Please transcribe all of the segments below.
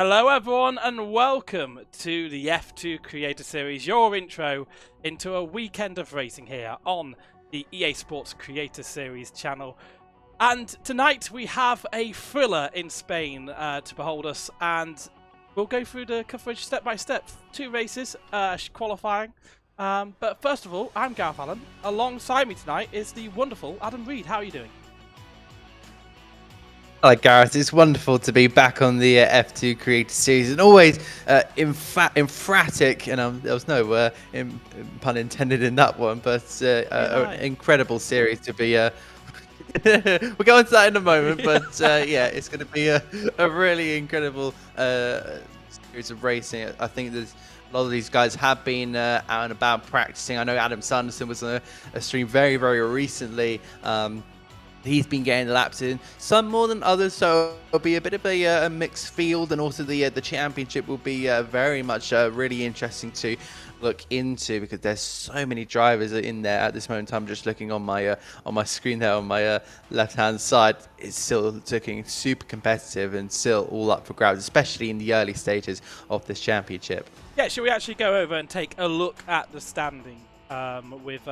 Hello everyone and welcome to the F2 Creator Series, your intro into a weekend of racing here on the EA Sports Creator Series channel. And tonight we have a thriller in Spain to behold us, and we'll go through the coverage step by step. 2 races, qualifying. But first of all, I'm Gareth Allen. Alongside me tonight is the wonderful Adam Reed. How are you doing? Hi Gareth, it's wonderful to be back on the F2 Creator Series, and always emphatic, and there was no pun intended in that one, but an incredible series to be. We'll go into that in a moment, but yeah, it's going to be a really incredible series of racing. I think there's a lot of these guys have been out and about practicing. I know Adam Sanderson was on a stream very, very recently. He's been getting the laps in, some more than others, so it'll be a bit of a mixed field, and also the championship will be very much really interesting to look into, because there's so many drivers in there at this moment in time. Just looking on my screen there on my left hand side, it's still looking super competitive and still all up for grabs, especially in the early stages of this championship. Yeah, should we actually go over and take a look at the standing with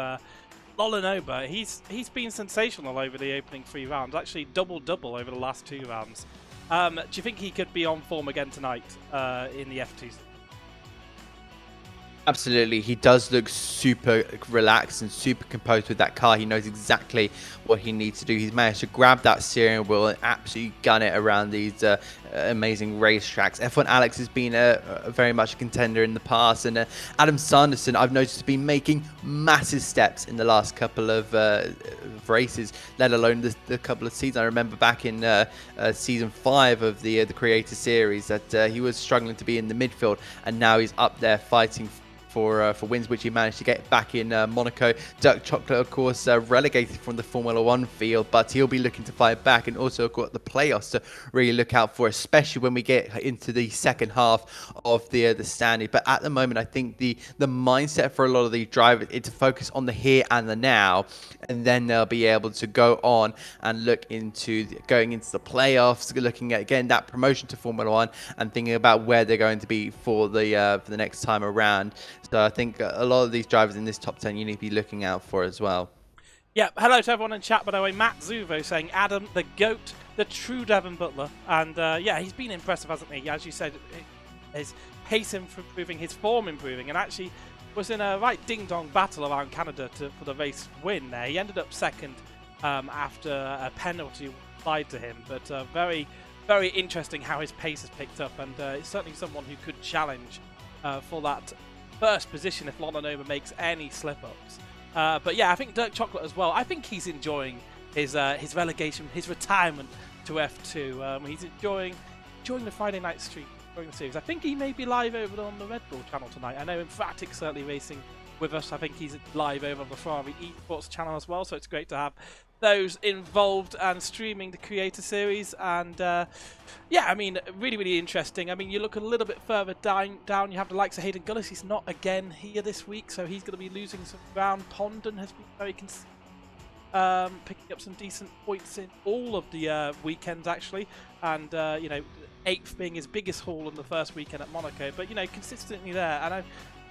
Lolanoba? He's been sensational over the opening 3 rounds, actually double-double over the last 2 rounds. Do you think he could be on form again tonight in the F2? Absolutely, he does look super relaxed and super composed with that car. He knows exactly what he needs to do. He's managed to grab that steering wheel and absolutely gun it around these amazing racetracks. F1 Alex has been very much a contender in the past, and Adam Sanderson, I've noticed, has been making massive steps in the last couple of races, let alone the couple of seasons. I remember back in season 5 of the Creator Series that he was struggling to be in the midfield, and now he's up there fighting for wins, which he managed to get back in Monaco. Dirk Chocolate, of course, relegated from the Formula 1 field, but he'll be looking to fight back, and also got the playoffs to really look out for, especially when we get into the second half of the standing. But at the moment, I think the mindset for a lot of these drivers is to focus on the here and the now, and then they'll be able to go on and look into going into the playoffs, looking at again that promotion to Formula 1, and thinking about where they're going to be for the next time around. So I think a lot of these drivers in this top 10 you need to be looking out for as well. Yeah, hello to everyone in chat, by the way. Matt Zuvo saying Adam, the GOAT, the true Devon Butler. And yeah, he's been impressive, hasn't he? As you said, his pace improving, his form improving, and actually was in a right ding-dong battle around Canada for the race win there. He ended up second after a penalty applied to him, but very, very interesting how his pace has picked up, and it's certainly someone who could challenge for that first position if Lolanoba makes any slip-ups. But yeah, I think Dirk Chocolate as well. I think he's enjoying his relegation, his retirement to F2. He's enjoying the Friday night stream during the series. I think he may be live over on the Red Bull channel tonight. I know Emphatic's certainly racing with us. I think he's live over on the Ferrari Esports channel as well, so it's great to have those involved and streaming the Creator Series. And yeah, I mean, really, really interesting. I mean, you look a little bit further down, you have the likes of Hayden Gullis. He's not again here this week, so he's going to be losing some ground. Pondon has been very picking up some decent points in all of the weekends, actually. And, you know, 8th being his biggest haul in the first weekend at Monaco. But, you know, consistently there. And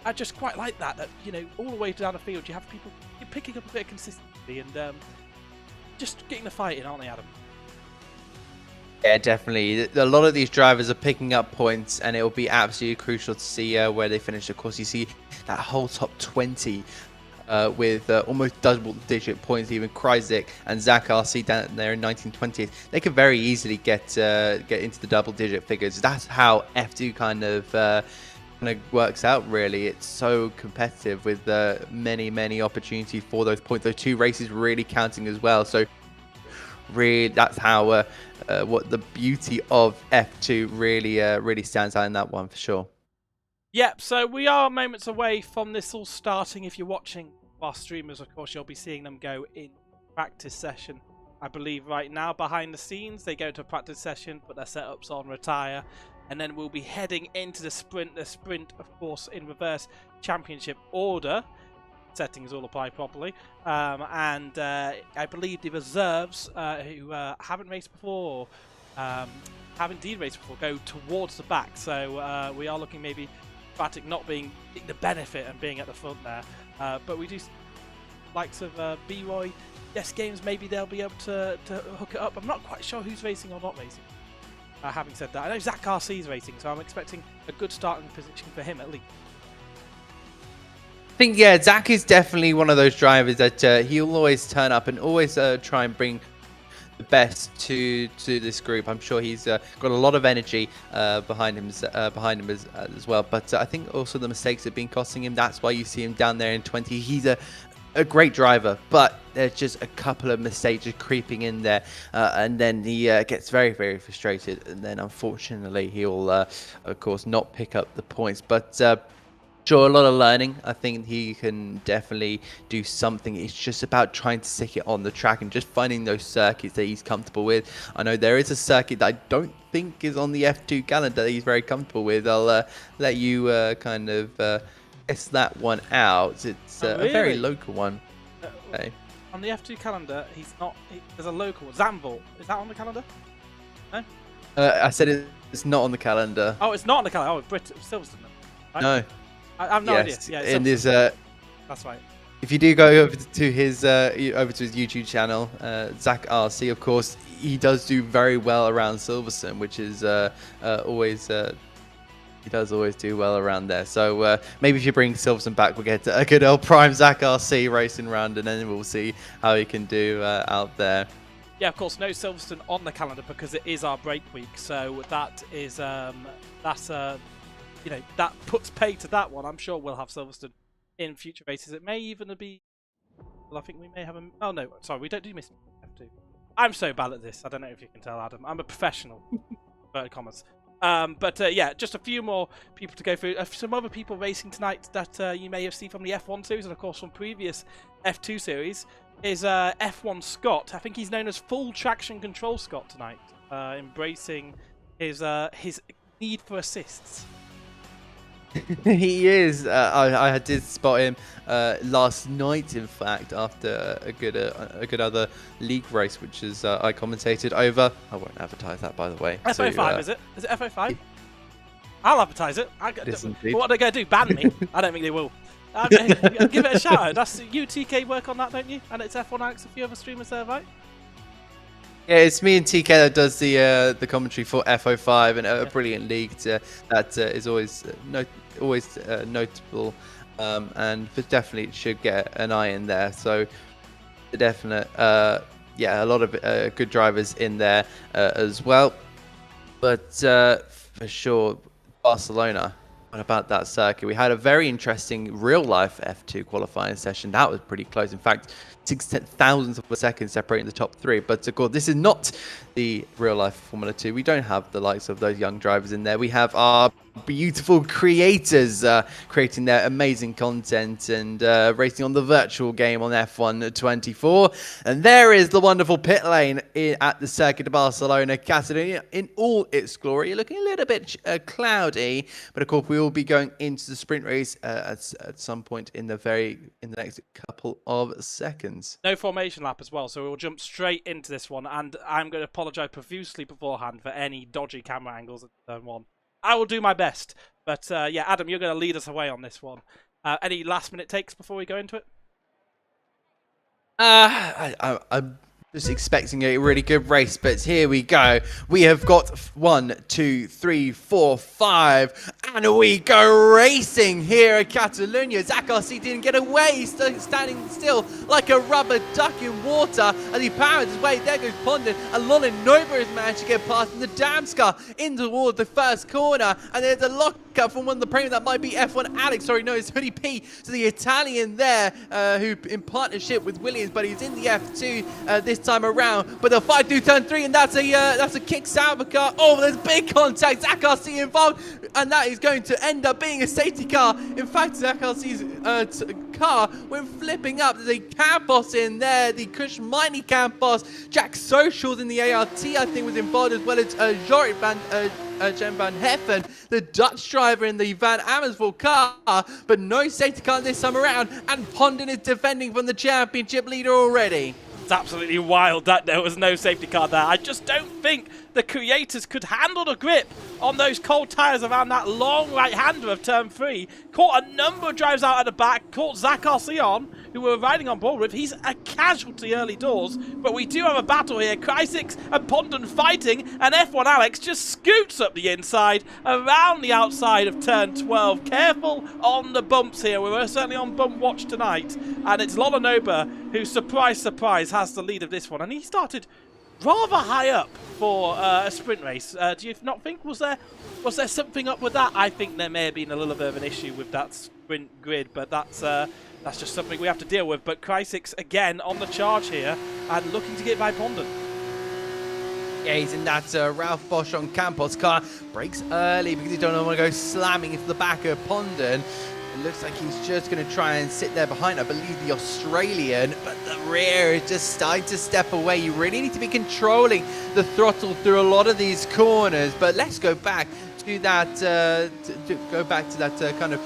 I just quite like that, you know, all the way down the field, you have people picking up a bit of consistency and just getting the fight in, aren't they, Adam? Yeah, definitely. A lot of these drivers are picking up points, and it will be absolutely crucial to see where they finish. Of course, you see that whole top 20 with almost double-digit points. Even Kryzik and Zach RC down there in 1920th. They could very easily get into the double-digit figures. That's how F2 kind of works out, really. It's so competitive with many opportunities for those points. Those 2 races really counting as well. So really, that's how what the beauty of F2 really stands out in that one, for sure. Yep, so we are moments away from this all starting. If you're watching our streamers, of course, you'll be seeing them go in practice session. I believe right now, behind the scenes, they go to a practice session, put their setups on, retire, and then we'll be heading into the sprint. The sprint, of course, in reverse championship order. Settings all apply properly. And I believe the reserves who haven't raced before, have indeed raced before go towards the back. So we are looking maybe Batic not being the benefit and being at the front there. But we do likes of B-Roy, Yes Games, maybe they'll be able to hook it up. I'm not quite sure who's racing or not racing. Having said that, I know Zach RC is racing, so I'm expecting a good starting position for him at least. I think, yeah, Zach is definitely one of those drivers that he'll always turn up and always try and bring the best to this group. I'm sure he's got a lot of energy behind him as well. But I think also the mistakes have been costing him. That's why you see him down there in 20. He's a great driver, but there's just a couple of mistakes just creeping in there, and then he gets very, very frustrated, and then unfortunately he'll of course not pick up the points. But sure, a lot of learning. I think he can definitely do something. It's just about trying to stick it on the track and just finding those circuits that he's comfortable with. I know there is a circuit that I don't think is on the F2 calendar that he's very comfortable with. I'll let you kind of guess that one out. It's really? A very local one. Okay. On the F2 calendar, he's not. There's a local one. Zandvoort. Is that on the calendar? No. I said it's not on the calendar. Oh, it's not on the calendar. Oh, Silverstone. Right? No. I have no idea. Yeah, and there's that's right. if you do go over to his YouTube channel, Zach RC, of course, he does do very well around Silverstone, which is always he does always do well around there. So maybe if you bring Silverstone back, we'll get a good old prime Zach RC racing around, and then we'll see how he can do out there. Yeah, of course, no Silverstone on the calendar because it is our break week. So that is you know, that puts pay to that one. I'm sure we'll have Silverstone in future races. It may even be. Well, I think we may have a. Oh no, sorry, we don't do Mr. F2. I'm so bad at this. I don't know if you can tell, Adam. I'm a professional. Inverted commas. But yeah, just a few more people to go through. Some other people racing tonight that you may have seen from the F1 series and of course from previous F2 series is F1 Scott. I think he's known as Full Traction Control Scott tonight, embracing his need for assists. He is. I did spot him last night, in fact, after a good other league race, which is I commentated over. I won't advertise that, by the way. FO5 is it? Is it FO5? I'll advertise it. What are they going to do? Ban me? I don't think they will. Give it a shout out. That's you, TK, work on that, don't you? And it's F1 Alex, a few other streamers there, right? Yeah, it's me and TK that does the commentary for FO5, and a brilliant league that is always notable, and definitely should get an eye in there. So the definite, yeah, a lot of good drivers in there as well. But for sure, Barcelona. What about that circuit? We had a very interesting real-life F2 qualifying session. That was pretty close. In fact, 0.6 of a second separating the top three. But of course, this is not the real-life Formula 2. We don't have the likes of those young drivers in there. We have our beautiful creators creating their amazing content and racing on the virtual game on F1 24. And there is the wonderful pit lane at the Circuit of Barcelona, Catalonia, in all its glory. Looking a little bit cloudy, but of course we will be going into the sprint race at some point in the next couple of seconds. No formation lap as well, so we'll jump straight into this one. And I'm going to apologise profusely beforehand for any dodgy camera angles at turn one. I will do my best. But yeah, Adam, you're going to lead us away on this one. Any last minute takes before we go into it? I'm just expecting a really good race, but here we go. We have got 1, 2, 3, 4, 5, and we go racing here at Catalonia. Zach RC didn't get away. He's standing still like a rubber duck in water as he powers his way. There goes Pondon, and Lolin Nova has managed to get past in the Dams car in toward the first corner, and there's a lockup from one of the premium that might be F1 Alex. Sorry, no, it's Hoodie P. So the Italian there, who in partnership with Williams, but he's in the F2 this time around. But they'll fight through turn 3, and that's a kicks out of a car. Oh, there's big contact. Zach RC involved, and that is going to end up being a safety car. In fact, Zach RC's car went flipping up. There's a Campos in there, the Kush Mighty Campos. Jack Socials in the ART, I think, was involved, as well as Jorrit Jen van Heffen, the Dutch driver in the Van Amersfoort car, but no safety car this time around, and Pondon is defending from the championship leader already. That's absolutely wild that there was no safety car there. I just don't think the creators could handle the grip on those cold tyres around that long right-hander of turn 3. Caught a number of drives out at the back, caught Zach Arcion, who we were riding on board with. He's a casualty early doors, but we do have a battle here. Crysis and Pondon fighting, and F1 Alex just scoots up the inside, around the outside of turn 12. Careful on the bumps here. We're certainly on bump watch tonight, and it's Lolonoba who, surprise, surprise, has the lead of this one, and he started rather high up for a sprint race. Do you not think? Was there something up with that? I think there may have been a little bit of an issue with that sprint grid, but that's just something we have to deal with. But Crysis again on the charge here and looking to get by Pondon. Yeah, he's in that Ralph Bosch on Campos car. Brakes early because he don't want to go slamming into the back of Pondon. It looks like he's just going to try and sit there behind, I believe, the Australian, but the rear is just starting to step away. You really need to be controlling the throttle through a lot of these corners. But let's go back to that, kind of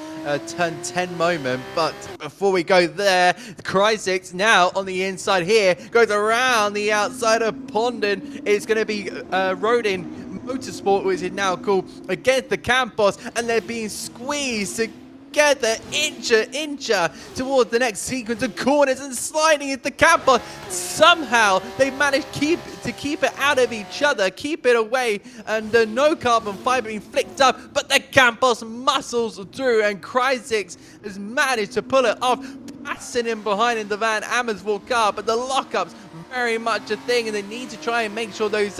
turn 10 moment. But before we go there, Crysis now on the inside here goes around the outside of Pondon. It's going to be Rodin Motorsport, which is now called, against the Campos, and they're being squeezed together, incher towards the next sequence of corners and sliding into Campos. Somehow they managed to keep it out of each other, keep it away, and no carbon fiber being flicked up, but the Campos muscles through, and Crysis has managed to pull it off, passing him behind in the Van Amersfoort car. But the lockup's very much a thing, and they need to try and make sure those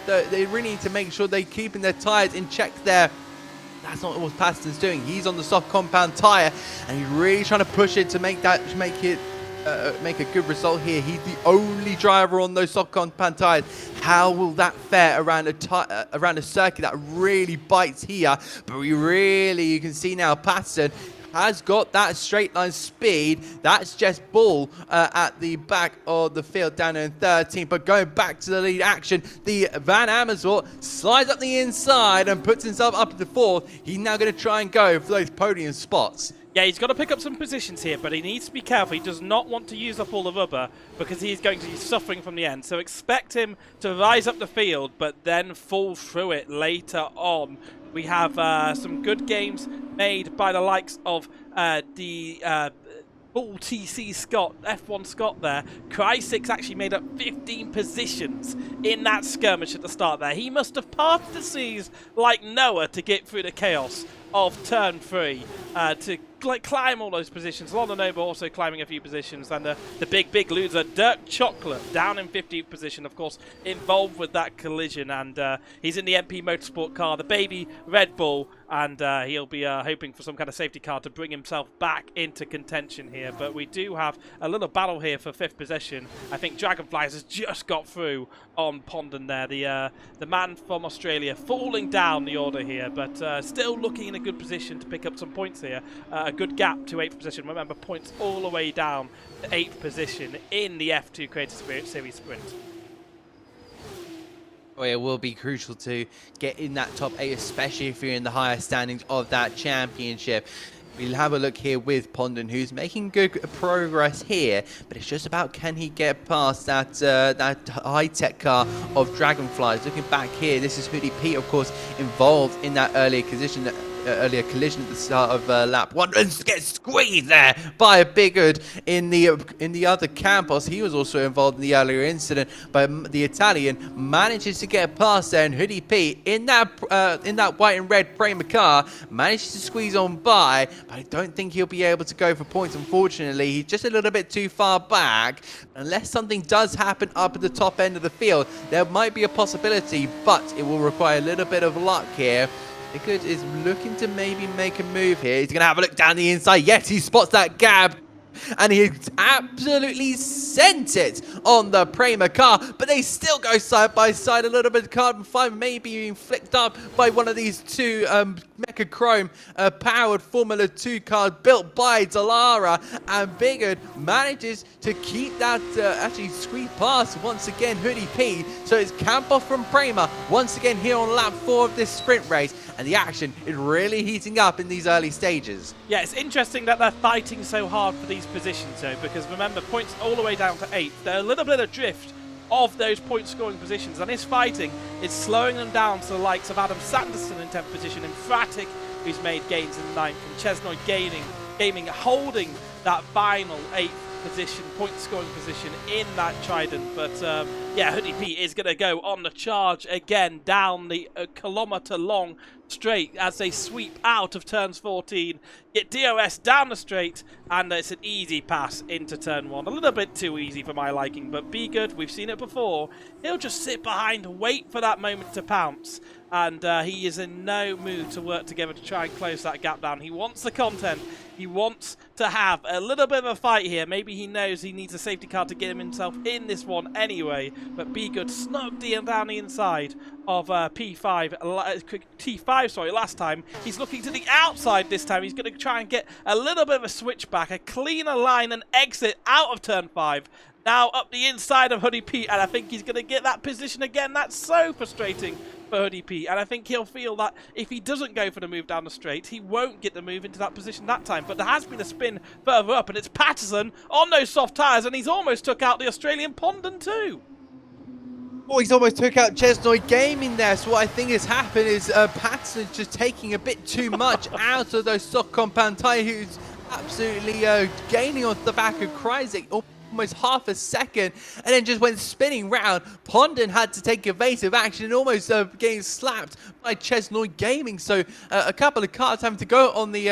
they really need to make sure they're keeping their tires in check there. That's not what Patterson's doing. He's on the soft compound tire, and he's really trying to push it to make a good result here. He's the only driver on those soft compound tires. How will that fare around a circuit that really bites here? But you can see now Patterson has got that straight line speed. That's just Bull at the back of the field down in 13th. But going back to the lead action, the Van Amersfoort slides up the inside and puts himself up to 4th. He's now going to try and go for those podium spots. Yeah, he's got to pick up some positions here, but he needs to be careful. He does not want to use up all the rubber because he's going to be suffering from the end. So expect him to rise up the field, but then fall through it later on. We have some good games made by the likes of the Bull TC Scott, F1 Scott there. Crysis actually made up 15 positions in that skirmish at the start there. He must have parted the seas like Noah to get through the chaos of turn 3 to climb all those positions. Lolonoba also climbing a few positions, and the big loser Dirk Chocolate down in 15th position, of course, involved with that collision, and he's in the MP Motorsport car, the baby Red Bull, and he'll be hoping for some kind of safety car to bring himself back into contention here. But we do have a little battle here for 5th position. I think Dragonflies has just got through on Pondon there, the man from Australia, falling down the order here, but still looking in a good position to pick up some points here. A good gap to 8th position. Remember, points all the way down to 8th position in the F2 Creator Series Sprint. Oh, it will be crucial to get in that top 8, especially if you're in the higher standings of that championship. We'll have a look here with Pondon, who's making good progress here, but it's just about, can he get past that high-tech car of Dragonflies. Looking back here, this is Hoodie Pete, of course, involved in that earlier collision at the start of lap 1, and gets squeezed there by a Big Hood in the other Campos. He was also involved in the earlier incident, but the Italian manages to get past there, and Hoodie Pete in that white and red Prema car manages to squeeze on by, but I don't think he'll be able to go for points. Unfortunately, he's just a little bit too far back. Unless something does happen up at the top end of the field, there might be a possibility, but it will require a little bit of luck here. Big is looking to maybe make a move here. He's going to have a look down the inside. Yes, he spots that gap. And he absolutely sent it on the Prema car. But they still go side by side. A little bit of carbon fiber maybe being flicked up by one of these two Mecha Chrome powered Formula 2 cars built by Dallara. And Big Hood manages to keep that actually squeeze past once again Hoodie P. So it's Campos from Prema once again here on lap 4 of this sprint race. and the action is really heating up in these early stages. Yeah, it's interesting that they're fighting so hard for these positions, though, because remember, points all the way down to 8th. They're a little bit adrift of those point-scoring positions, and his fighting is slowing them down to the likes of Adam Sanderson in 10th position, and Fratic, who's made gains in 9th, and Chesnoy Gaming holding that final 8th position, point-scoring position in that Trident. But yeah, Hoodie Pete is going to go on the charge again down the kilometre-long straight as they sweep out of turns 14, get DOS down the straight, and it's an easy pass into turn 1. A little bit too easy for my liking, but Be Good, we've seen it before. He'll just sit behind, wait for that moment to pounce, and he is in no mood to work together to try and close that gap down. He wants the content. He wants to have a little bit of a fight here. Maybe he knows he needs a safety car to get himself in this one anyway, but Be Good snugged in down the inside of T5, sorry, last time. He's looking to the outside this time. He's going to try and get a little bit of a switchback, a cleaner line and exit out of turn 5. Now up the inside of Hoodie Pete, and I think he's going to get that position again. That's so frustrating for Hoodie Pete, and I think he'll feel that if he doesn't go for the move down the straight, he won't get the move into that position that time. But there has been a spin further up, and it's Patterson on those soft tyres, and he's almost took out the Australian Pondon too. Oh, he's almost took out Chesnoy Gaming there. So what I think has happened is Patterson just taking a bit too much out of those soft compound tyre, who's absolutely gaining off the back of Kryzik. Almost half a second, and then just went spinning round. Pondon had to take evasive action and almost getting slapped by Chesnoy Gaming. So a couple of cars having to go on the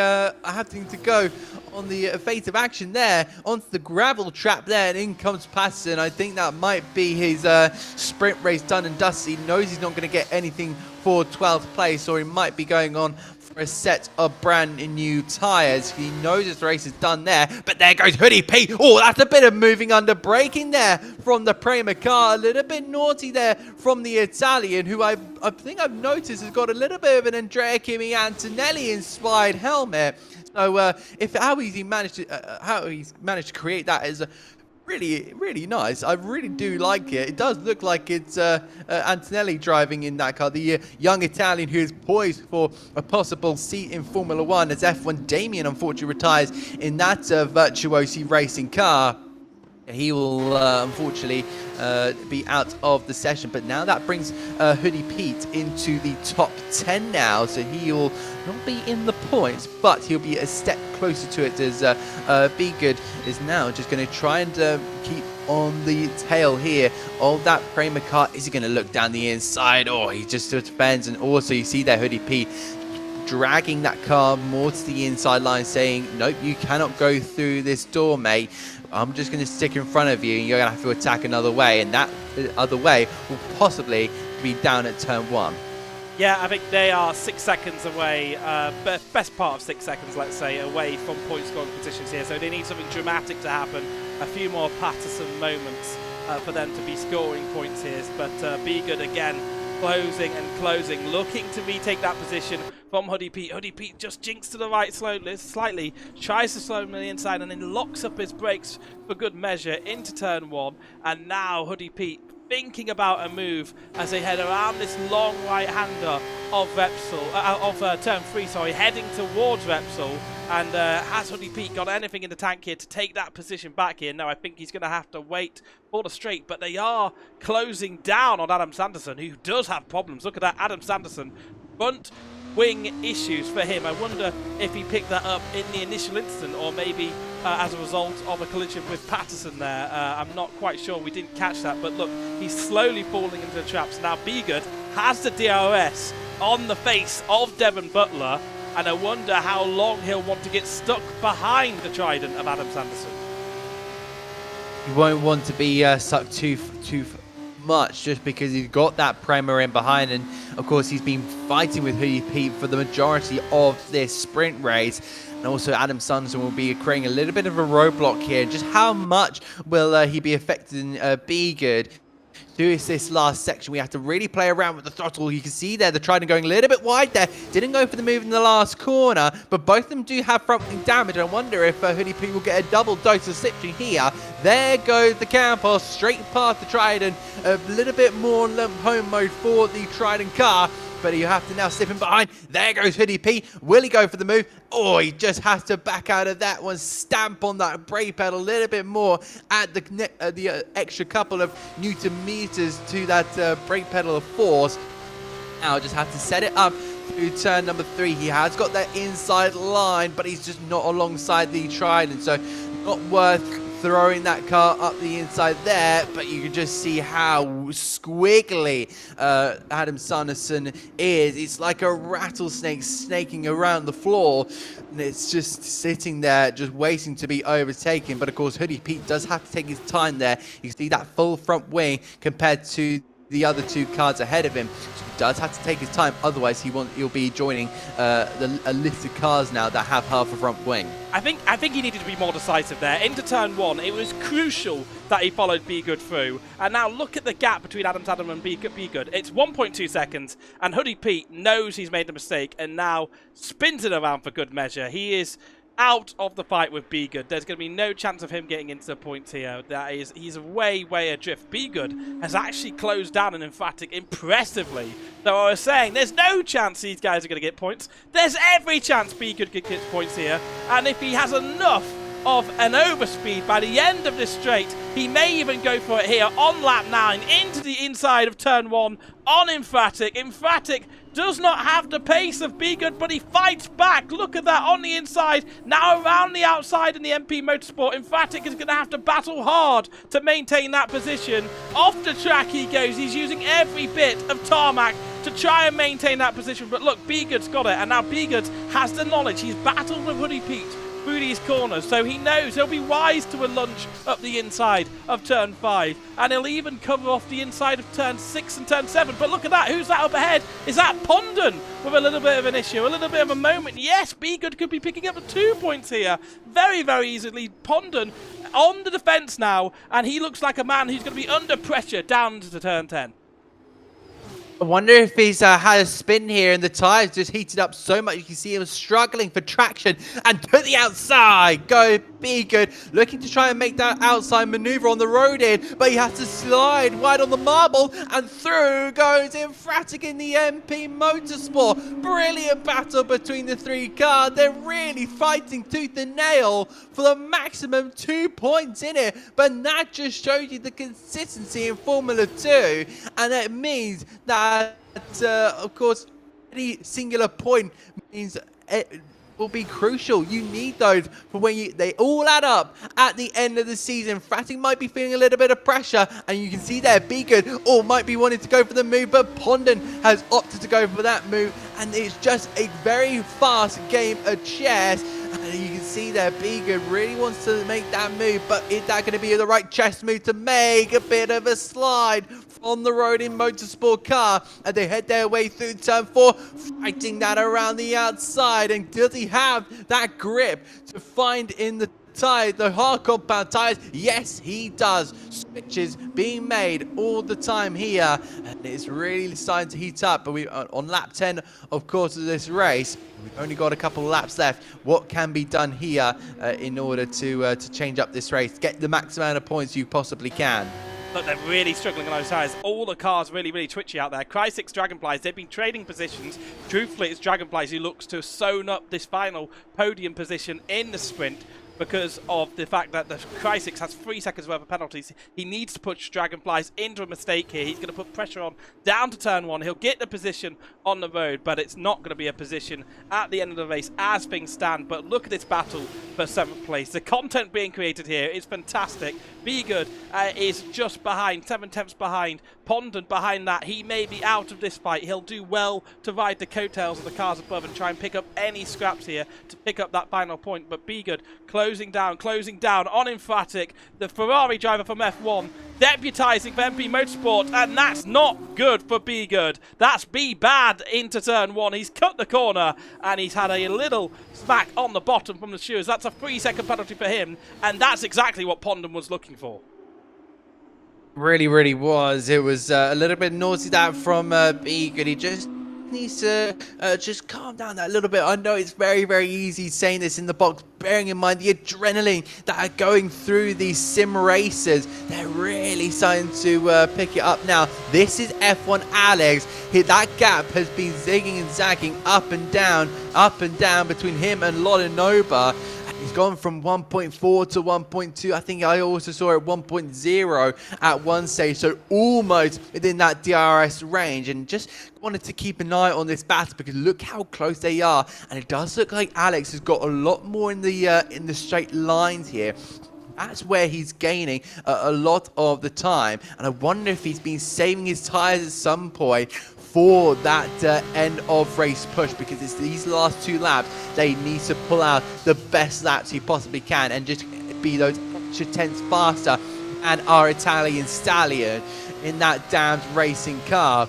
evasive action there onto the gravel trap there, and in comes Patterson. I think that might be his sprint race done and dusty. He knows he's not going to get anything for 12th place, or he might be going on for a set of brand new tyres. He knows his race is done there, but there goes Hoodie Pete. Oh, that's a bit of moving under braking there from the Prema car. A little bit naughty there from the Italian, who I think I've noticed has got a little bit of an Andrea Kimi Antonelli inspired helmet. So how he's managed to create that is really nice. I really do like it. It does look like it's Antonelli driving in that car, the young Italian who is poised for a possible seat in Formula 1 as F1 Damien unfortunately retires in that Virtuosi racing car. He will unfortunately be out of the session, but now that brings Hoodie Pete into the top 10 now, so he will not be in the points, but he'll be a step closer to it as Be Good is now just going to try and keep on the tail here of that Prema car. Is he going to look down the inside? Oh, he just defends, and also you see there Hoodie Pete dragging that car more to the inside line, saying, nope, you cannot go through this door, mate. I'm just going to stick in front of you, and you're going to have to attack another way, and that other way will possibly be down at turn 1. Yeah, I think they are 6 seconds away, best part of 6 seconds, let's say, away from point-scoring positions here. So they need something dramatic to happen, a few more Patterson moments for them to be scoring points here. But Be Good again, closing and closing, looking to retake that position from Hoodie Pete. Hoodie Pete just jinks to the right slightly, tries to slow him on the inside, and then locks up his brakes for good measure into turn 1. And now Hoodie Pete thinking about a move as they head around this long right-hander of Repsol, turn 3, sorry, heading towards Repsol. And has Hoodie Pete got anything in the tank here to take that position back here? No, I think he's going to have to wait for the straight, but they are closing down on Adam Sanderson, who does have problems. Look at that, Adam Sanderson, front wing issues for him. I wonder if he picked that up in the initial incident, or maybe as a result of a collision with Patterson there. I'm not quite sure, we didn't catch that, but look, he's slowly falling into the traps. Now Be Good has the DRS on the face of Devon Butler, and I wonder how long he'll want to get stuck behind the Trident of Adam Sanderson. He won't want to be stuck too much, just because he's got that Prema in behind, and of course he's been fighting with Hoodie Pete for the majority of this sprint race. And also Adam Sanderson will be creating a little bit of a roadblock here. Just how much will he be affected in Be Good? Through this last section, we have to really play around with the throttle. You can see there the Trident going a little bit wide there. Didn't go for the move in the last corner, but both of them do have front wing damage. I wonder if Hoodie Pete will get a double dose of slipstream here. There goes the camper straight past the Trident. A little bit more home mode for the Trident car, but you have to now slip him behind. There goes Hoodie Pete. Will he go for the move? Oh, he just has to back out of that one. Stamp on that brake pedal a little bit more. Add the extra couple of Newton meters to that brake pedal of force. Now just have to set it up through turn number 3. He has got that inside line, but he's just not alongside the Trident, so not worth throwing that car up the inside there. But you can just see how squiggly Adam Sanderson is. It's like a rattlesnake snaking around the floor, and it's just sitting there just waiting to be overtaken. But of course Hoodie Pete does have to take his time there. You can see that full front wing compared to the other 2 cars ahead of him. So he does have to take his time, otherwise he'll be joining a list of cars now that have half a front wing. I think he needed to be more decisive there. Into turn 1, it was crucial that he followed Be Good through. And now look at the gap between Adam and Be Good. It's 1.2 seconds, and Hoodie Pete knows he's made a mistake and now spins it around for good measure. He is out of the fight with Be Good. There's going to be no chance of him getting into the points here. He's way adrift. Be Good has actually closed down an emphatic impressively. So I was saying, there's no chance these guys are going to get points. There's every chance Be Good gets points here. And if he has enough of an overspeed by the end of this straight, he may even go for it here on lap 9 into the inside of turn 1 on Emphatic. Emphatic does not have the pace of Be Good, but he fights back. Look at that on the inside. Now around the outside in the MP Motorsport, Emphatic is going to have to battle hard to maintain that position. Off the track he goes. He's using every bit of tarmac to try and maintain that position. But look, Be Good's got it, and now Be Good has the knowledge. He's battled with Hoodie Pete through these corners, so he knows he'll be wise to a lunge up the inside of turn 5, and he'll even cover off the inside of turn 6 and turn 7. But look at that, who's that up ahead? Is that Pondon with a little bit of an issue, a little bit of a moment? Yes, Be Good could be picking up the 2 points here very easily. Pondon on the defense now, and he looks like a man who's going to be under pressure down to turn 10. I wonder if he's had a spin here and the tyres just heated up so much. You can see him struggling for traction, and to the outside go Be Good, looking to try and make that outside maneuver on the road in, but he has to slide wide on the marble, and through goes Emphatic in the MP Motorsport. Brilliant battle between the 3 cars. They're really fighting tooth and nail for the maximum 2 points in it, but that just shows you the consistency in Formula 2, and it means that of course any singular point means it will be crucial. You need those for when they all add up at the end of the season. Emphatic might be feeling a little bit of pressure, and you can see there Be Good might be wanting to go for the move, but Pondon has opted to go for that move, and it's just a very fast game of chess. And you can see there Be Good really wants to make that move, but is that going to be the right chess move to make a bit of a slide on the road in Motorsport car, and they head their way through turn 4, fighting that around the outside? And does he have that grip to find in the tire, the hard compound tires? Yes, he does. Switches being made all the time here, and it's really starting to heat up. But we on lap 10, of course, of this race. We've only got a couple of laps left. What can be done here in order to change up this race? Get the max amount of points you possibly can. Look, they're really struggling on those tires. All the cars really twitchy out there. Cry6 Dragonflies, they've been trading positions. Truthfully, it's Dragonflies who looks to have sewn up this final podium position in the sprint, because of the fact that the Cry6 has 3 seconds worth of penalties. He needs to push Dragonflies into a mistake here. He's going to put pressure on down to turn 1. He'll get the position on the road, but it's not going to be a position at the end of the race as things stand. But look at this battle for 7th place. The content being created here is fantastic. Be Good is just behind, 7/10 behind. Pondon behind that. He may be out of this fight. He'll do well to ride the coattails of the cars above and try and pick up any scraps here to pick up that final point. But Be Good closing down on Emphatic, the Ferrari driver from F1, deputising for MP Motorsport, and that's not good for Be Good. That's Be Bad into turn 1. He's cut the corner, and he's had a little smack on the bottom from the shoes. That's a 3-second penalty for him, and that's exactly what Pondon was looking for. Really was. It was a little bit naughty that from Be Good. He just needs to just calm down that little bit. I know it's very, very easy saying this in the box, bearing in mind the adrenaline that are going through these sim races. They're really starting to pick it up now. This is F1 Alex. That gap has been zigging and zagging up and down between him and Lodinoba. He's gone from 1.4 to 1.2. I think I also saw it 1.0 at one stage, so almost within that DRS range. And just wanted to keep an eye on this battle because look how close they are. And it does look like Alex has got a lot more in the straight lines here. That's where he's gaining a lot of the time. And I wonder if he's been saving his tyres at some point for that end of race push, because it's these last 2 laps they need to pull out the best laps he possibly can and just be those extra tenths faster and our Italian stallion in that damned racing car.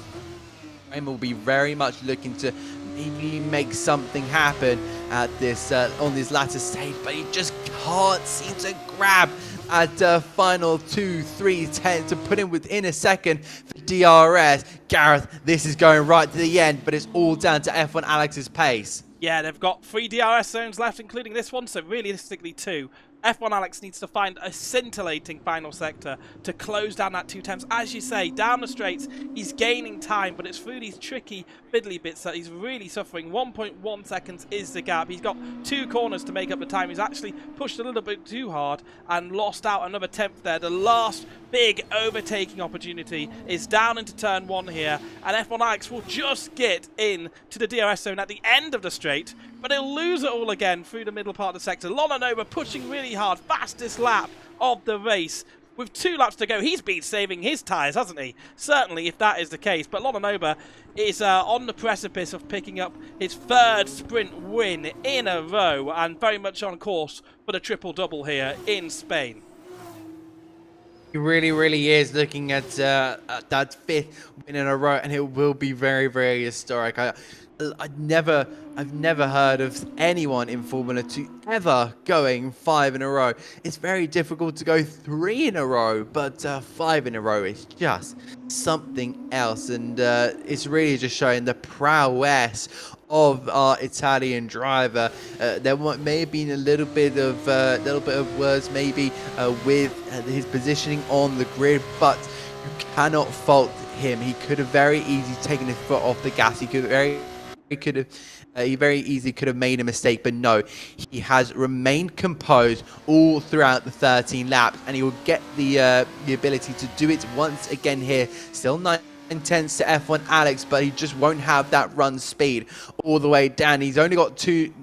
And will be very much looking to maybe make something happen at this on this latter stage, but he just can't seem to grab at final 2-3 tenths to put him within a second for DRS. Gareth, this is going right to the end, but it's all down to F1 Alex's pace. Yeah, they've got 3 DRS zones left, including this one, so realistically 2. F1 Alex needs to find a scintillating final sector to close down that 2 tenths. As you say, down the straights, he's gaining time, but it's through these tricky, fiddly bits that he's really suffering. 1.1 seconds is the gap. He's got 2 corners to make up the time. He's actually pushed a little bit too hard and lost out another tenth there. The last big overtaking opportunity is down into turn 1 here, and F1 Alex will just get in to the DRS zone at the end of the straight, but he'll lose it all again through the middle part of the sector. Lodinoba pushing really hard, fastest lap of the race. With 2 laps to go, he's been saving his tyres, hasn't he? Certainly, if that is the case. But Lodinoba is on the precipice of picking up his 3rd sprint win in a row, and very much on course for the triple-double here in Spain. He really, really is looking at that 5th win in a row, and it will be very, very historic. I've never heard of anyone in Formula 2 ever going 5 in a row. It's very difficult to go 3 in a row, but 5 in a row is just something else, and it's really just showing the prowess of our Italian driver. There may have been a little bit of words maybe with his positioning on the grid, but you cannot fault him. He could have very easily taken his foot off the gas. He very easily could have made a mistake, but no, he has remained composed all throughout the 13 laps, and he will get the ability to do it once again here. Still 9 tenths to F1 Alex, but he just won't have that run speed all the way down. He's only got 2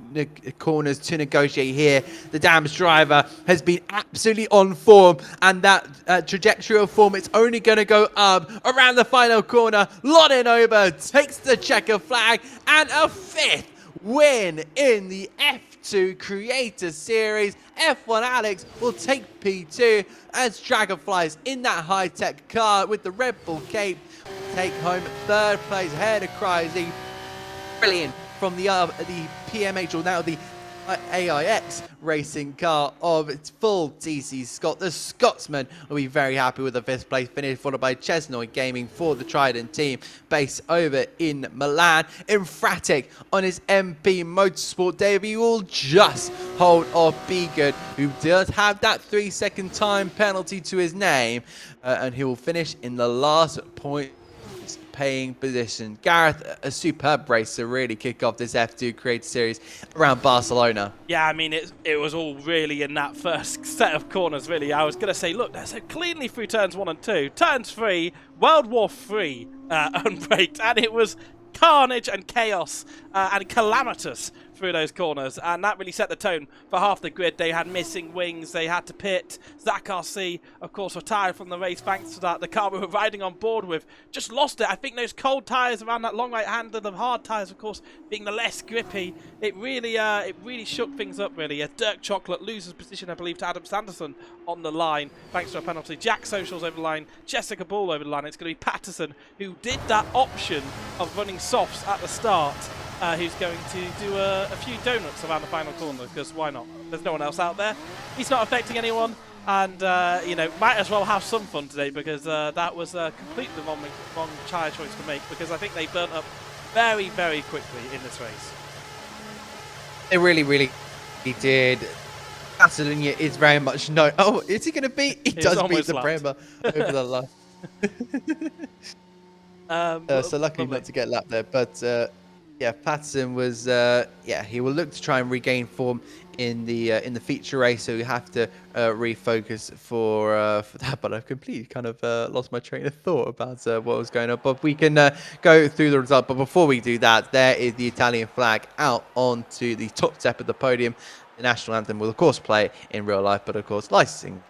corners to negotiate here. The Dams driver has been absolutely on form, and that trajectory of form, it's only going to go up around the final corner. Lodinoba takes the checker flag, and a 5th win in the F2 Creator Series. F1 Alex will take P2 as Dragonflies in that high-tech car with the Red Bull cape take home 3rd place ahead of Crazy. Brilliant from the PMH, or now the AIX racing car of its full TC Scott. The Scotsman will be very happy with the 5th place finish, followed by Chesnoy Gaming for the Trident team based over in Milan. Emphatic on his MP Motorsport debut will just hold off Begood, who does have that 3-second time penalty to his name, and he will finish in the last point paying position. Gareth, a superb race to really kick off this F2 Creator Series around Barcelona. Yeah, I mean, it was all really in that first set of corners, really. I was going to say, look, they're so cleanly through turns 1 and 2. Turns 3, World War III unbraked, and it was carnage and chaos and calamitous through those corners, and that really set the tone for half the grid. They had missing wings, they had to pit. Zach RC, of course, retired from the race thanks to that. The car we were riding on board with just lost it. I think those cold tyres around that long right hand and the hard tyres, of course, being the less grippy, it really shook things up, really. Dirk Chocolate loses position, I believe, to Adam Sanderson on the line thanks to a penalty. Jack Social's over the line, Jessica Ball over the line. It's going to be Patterson, who did that option of running softs at the start, who's going to do a few donuts around the final corner, because why not? There's no one else out there. He's not affecting anyone, and you know, might as well have some fun today, because that was completely the wrong tyre choice to make, because I think they burnt up very, very quickly in this race. They really did. Catalonia is very much no. Oh, is he going to beat? He does beat the Bremer over the line. So luckily lovely. not to get lapped there. But yeah, Patterson was he will look to try and regain form in the feature race. So we have to refocus for that. But I've completely kind of lost my train of thought about what was going on. But we can go through the result. But before we do that, there is the Italian flag out onto the top step of the podium. The national anthem will of course play in real life, but of course licensing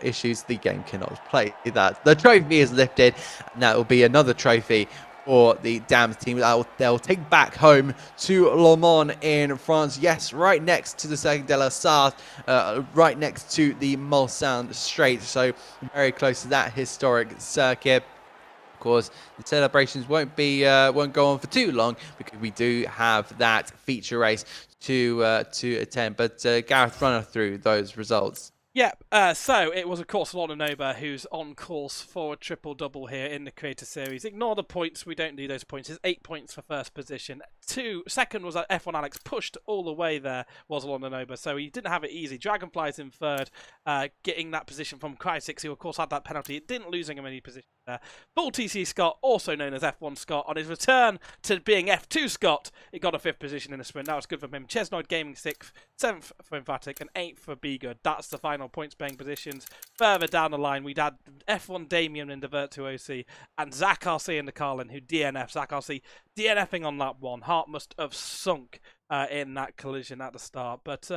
issues, the game cannot play that. The trophy is lifted, and that will be another trophy for the Dams team that they'll take back home to Le Mans in France. Yes, right next to the Circuit de la Sarthe, right next to the Mulsanne Straight, so very close to that historic circuit. Of course, the celebrations won't go on for too long because we do have that feature race to attend. But Gareth, run us through those results. Yep, so it was, of course, Lonanoba who's on course for a triple-double here in the Creator Series. Ignore the points, we don't do those points. It's 8 points for first position. Second was F1 Alex, pushed all the way there, was Lonanoba, so he didn't have it easy. Dragonfly's in third, getting that position from Cry6, who, of course, had that penalty. It didn't losing him any position there. Full TC Scott, also known as F1 Scott, on his return to being F2 Scott, he got a 5th position in the sprint. That was good for him. Chesnoid Gaming 6th, 7th for Emphatic, and 8th for Be Good. That's the final points paying positions. Further down the line, we'd had F1 Damien in the Virtuosi and Zach RC in the Carlin, who DNF. Zach RC DNFing on lap 1. Heart must have sunk in that collision at the start. But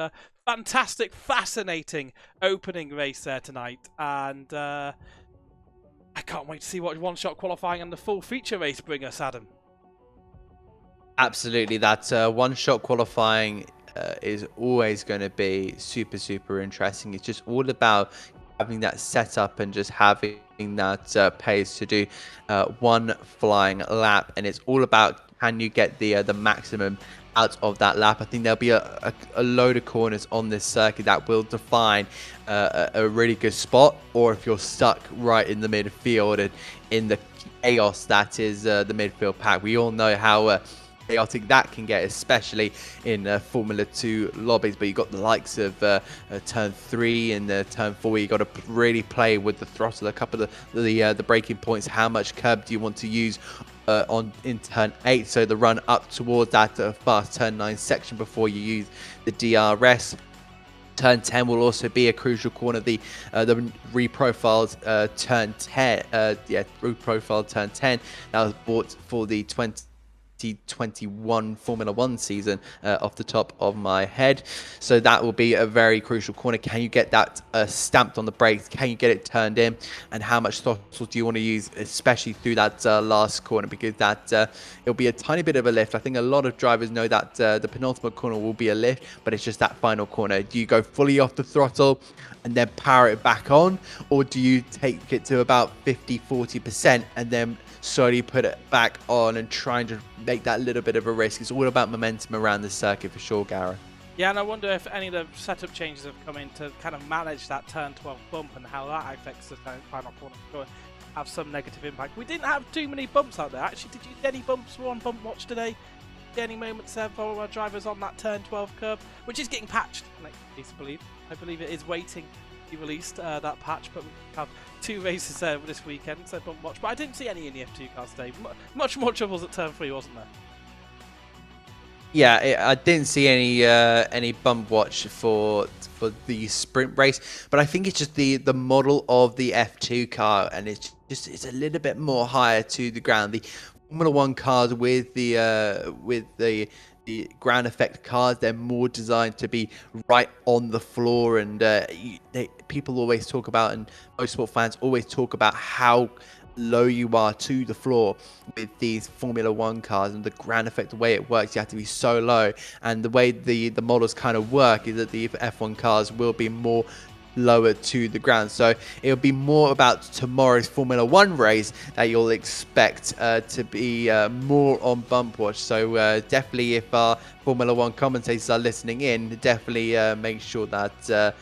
fantastic, fascinating opening race there tonight. And I can't wait to see what one-shot qualifying and the full feature race bring us, Adam. Absolutely, that one-shot qualifying is always going to be super interesting. It's just all about having that setup and just having that pace to do one flying lap, and it's all about can you get the maximum out of that lap. I think there'll be a load of corners on this circuit that will define a really good spot, or if you're stuck right in the midfield and in the chaos that is the midfield pack. We all know how chaotic that can get, especially in Formula 2 lobbies. But you got the likes of turn 3 and turn 4. You got to really play with the throttle, a couple of the braking points. How much curb do you want to use in turn 8? So the run up towards that fast turn 9 section before you use the DRS. Turn 10 will also be a crucial corner. The reprofiled turn 10, reprofiled turn 10 that was bought for the 2021 Formula 1 season off the top of my head. So that will be a very crucial corner. Can you get that stamped on the brakes? Can you get it turned in? And how much throttle do you want to use, especially through that last corner? Because that it'll be a tiny bit of a lift. I think a lot of drivers know that the penultimate corner will be a lift, but it's just that final corner. Do you go fully off the throttle and then power it back on? Or do you take it to about 50-40% and then slowly put it back on and trying to make that little bit of a risk? It's all about momentum around the circuit for sure, Gareth. Yeah, and I wonder if any of the setup changes have come in to kind of manage that turn 12 bump and how that affects the final corner. Sure, have some negative impact. We didn't have too many bumps out there. Actually, did you get any bumps on Bump Watch today? Any moments there for our drivers on that turn 12 curve, which is getting patched, I believe it is waiting to be released, that patch, but we have 2 races this weekend, so Bump Watch. But I didn't see any in the F2 cars today. Much more troubles at turn 3, wasn't there? Yeah, I didn't see any bump watch for the sprint race, but I think it's just the model of the F2 car, and it's a little bit more higher to the ground. The Formula 1 cars with the ground effect cars, they're more designed to be right on the floor, and people always talk about, and motorsport fans always talk about how low you are to the floor with these Formula 1 cars, and the ground effect, the way it works, you have to be so low. And the way the models kind of work is that the F1 cars will be more lower to the ground, so it'll be more about tomorrow's Formula 1 race that you'll expect to be more on bump watch. So definitely, if our Formula 1 commentators are listening in, definitely make sure that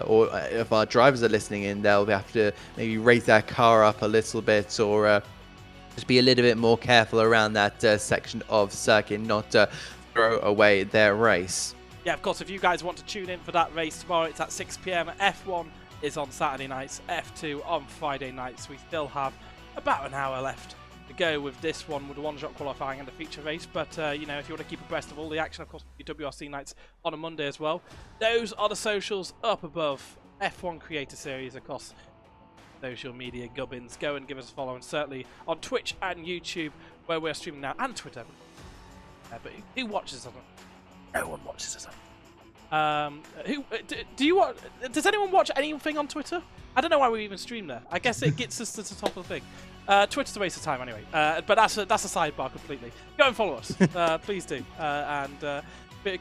or if our drivers are listening in, they'll have to maybe raise their car up a little bit, or just be a little bit more careful around that section of circuit, not throw away their race. Yeah, of course, if you guys want to tune in for that race tomorrow, it's at 6 PM. F1 is on Saturday nights, F2 on Friday nights. We still have about an hour left to go with this one, with the one-shot qualifying and the feature race. But, you know, if you want to keep abreast of all the action, of course, the WRC nights on a Monday as well. Those are the socials up above. F1 Creator Series across social media gubbins. Go and give us a follow, and certainly on Twitch and YouTube, where we're streaming now, and Twitter. But who watches us? No one watches us. Does anyone watch anything on Twitter? I don't know why we even stream there. I guess it gets us to the top of the thing. Twitter's a waste of time anyway. But that's a sidebar completely. Go and follow us, please do, and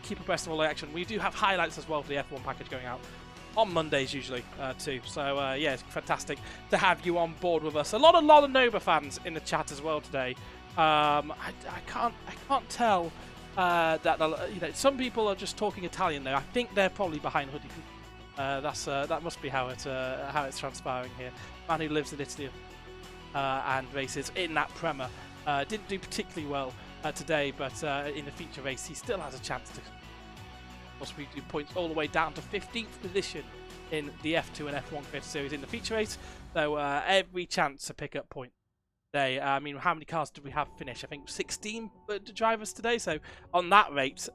keep abreast of all the action. We do have highlights as well for the F1 package going out on Mondays usually too. So yeah, it's fantastic to have you on board with us. A lot of Nova fans in the chat as well today. I can't tell that you know, some people are just talking Italian though. I think they're probably behind hoodie. That must be how it's transpiring here. Man who lives in Italy and races in that Prema didn't do particularly well today, but in the feature race he still has a chance to. We do points all the way down to 15th position in the F2 and F1 Creator Series in the feature race, so every chance to pick up points today. I mean, how many cars did we have finish? I think 16 drivers today, so on that rate,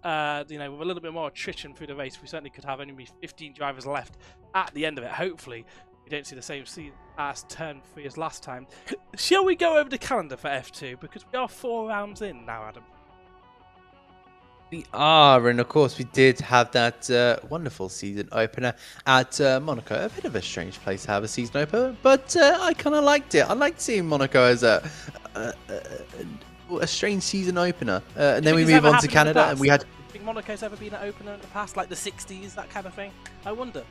you know, with a little bit more attrition through the race, we certainly could have only 15 drivers left at the end of it. Hopefully we don't see the same scene as turn 3 as last time. Shall we go over the calendar for F2, because we are 4 rounds in now, Adam? We are, and of course we did have that wonderful season opener at Monaco. A bit of a strange place to have a season opener, but I kind of liked it. I liked seeing Monaco as a strange season opener. And then we move on to Canada, and we had... Do you think Monaco's ever been an opener in the past, like the 60s, that kind of thing? I wonder.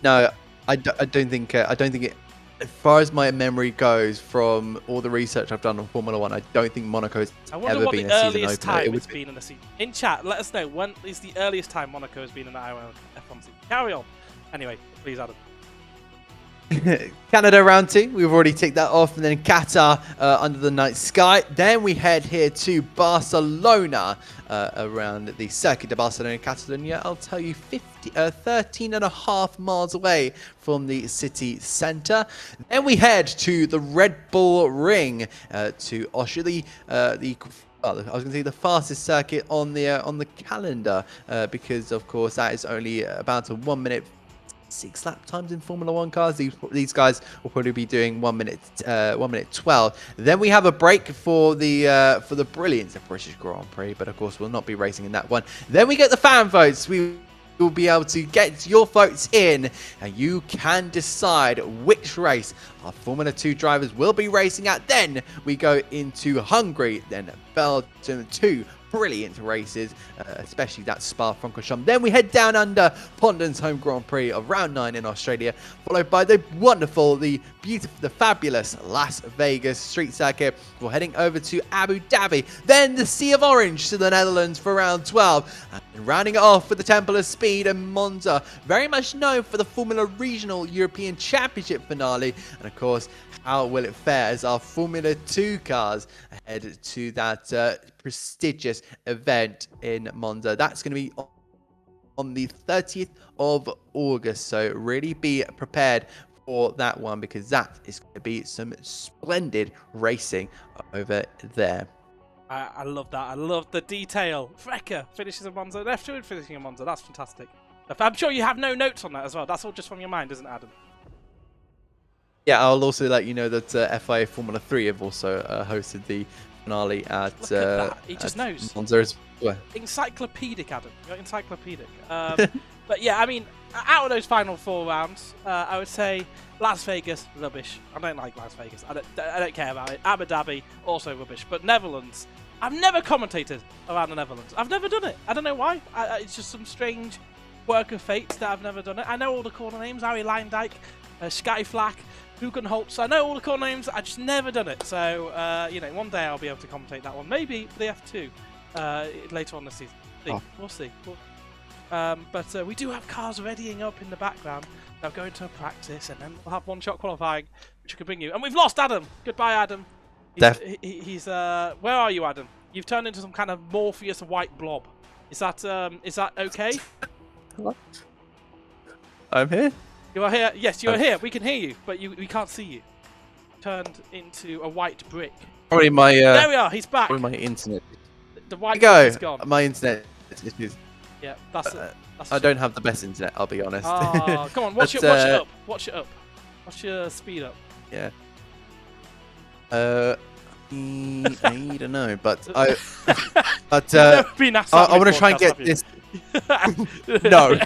No, I don't think it... As far as my memory goes, from all the research I've done on Formula 1, I don't think Monaco's ever been a season opener. I wonder what the earliest time it's been in a season. In chat, let us know, when is the earliest time Monaco has been in the F1 season. Carry on. Anyway, please, Adam. Canada round 2, we've already ticked that off, and then Qatar under the night sky. Then we head here to Barcelona, around the Circuit de Barcelona, Catalonia. I'll tell you, 13.5 miles away from the city centre. Then we head to the Red Bull Ring to Austria, I was going to say the fastest circuit on the calendar, because of course that is only about a 1 minute 6 lap times in Formula 1 cars. These guys will probably be doing 1 minute 12. Then we have a break for the brilliance of British Grand Prix, but of course we'll not be racing in that one. Then we get the fan votes. We will be able to get your votes in, and you can decide which race our Formula 2 drivers will be racing at. Then we go into Hungary, then Belgium, 2 brilliant races, especially that Spa-Francorchamps. Then we head down under Pondon's home Grand Prix of round 9 in Australia, followed by the wonderful, the beautiful, the fabulous Las Vegas street circuit. We're heading over to Abu Dhabi, then the Sea of Orange to the Netherlands for round 12, and rounding it off with the Temple of Speed and Monza, very much known for the Formula Regional European Championship finale. And of course, how will it fare as our Formula 2 cars head to that prestigious event in Monza? That's going to be on the 30th of August, so really be prepared for that one, because that is going to be some splendid racing over there. I love that. I love the detail. Frecker finishes in Monza, F2 finishing in Monza. That's fantastic. I'm sure you have no notes on that as well. That's all just from your mind, isn't it, Adam? Yeah, I'll also let you know that FIA Formula 3 have also hosted the finale at Look at that. He just knows. Monza as well. Encyclopedic, Adam. You're encyclopedic. But yeah, I mean, out of those final 4 rounds, I would say Las Vegas, rubbish. I don't like Las Vegas. I don't care about it. Abu Dhabi, also rubbish. But Netherlands, I've never commentated around the Netherlands. I've never done it. I don't know why. It's just some strange work of fate that I've never done it. I know all the corner names: Harry Leindijk, Scotty Flack, Hugenholtz. I know all the corner names. I just never done it. So you know, one day I'll be able to commentate that one. Maybe for the F2 later on this season. We'll see. But we do have cars readying up in the background. They'll go into a practice, and then we'll have one-shot qualifying, which we can bring you. And we've lost Adam. Goodbye, Adam. He's where are you, Adam? You've turned into some kind of Morpheus white blob. Is that okay? What? I'm here. You are here. Yes, you are here. We can hear you, but we can't see you. Turned into a white brick. Probably my. There we are. He's back. Probably my internet. The white brick is gone. My internet issues. Yeah, that's I don't have the best internet. I'll be honest. Oh, come on, watch it up. Watch it up. Watch your speed up. Yeah. I don't know, but I want to try and get this. No.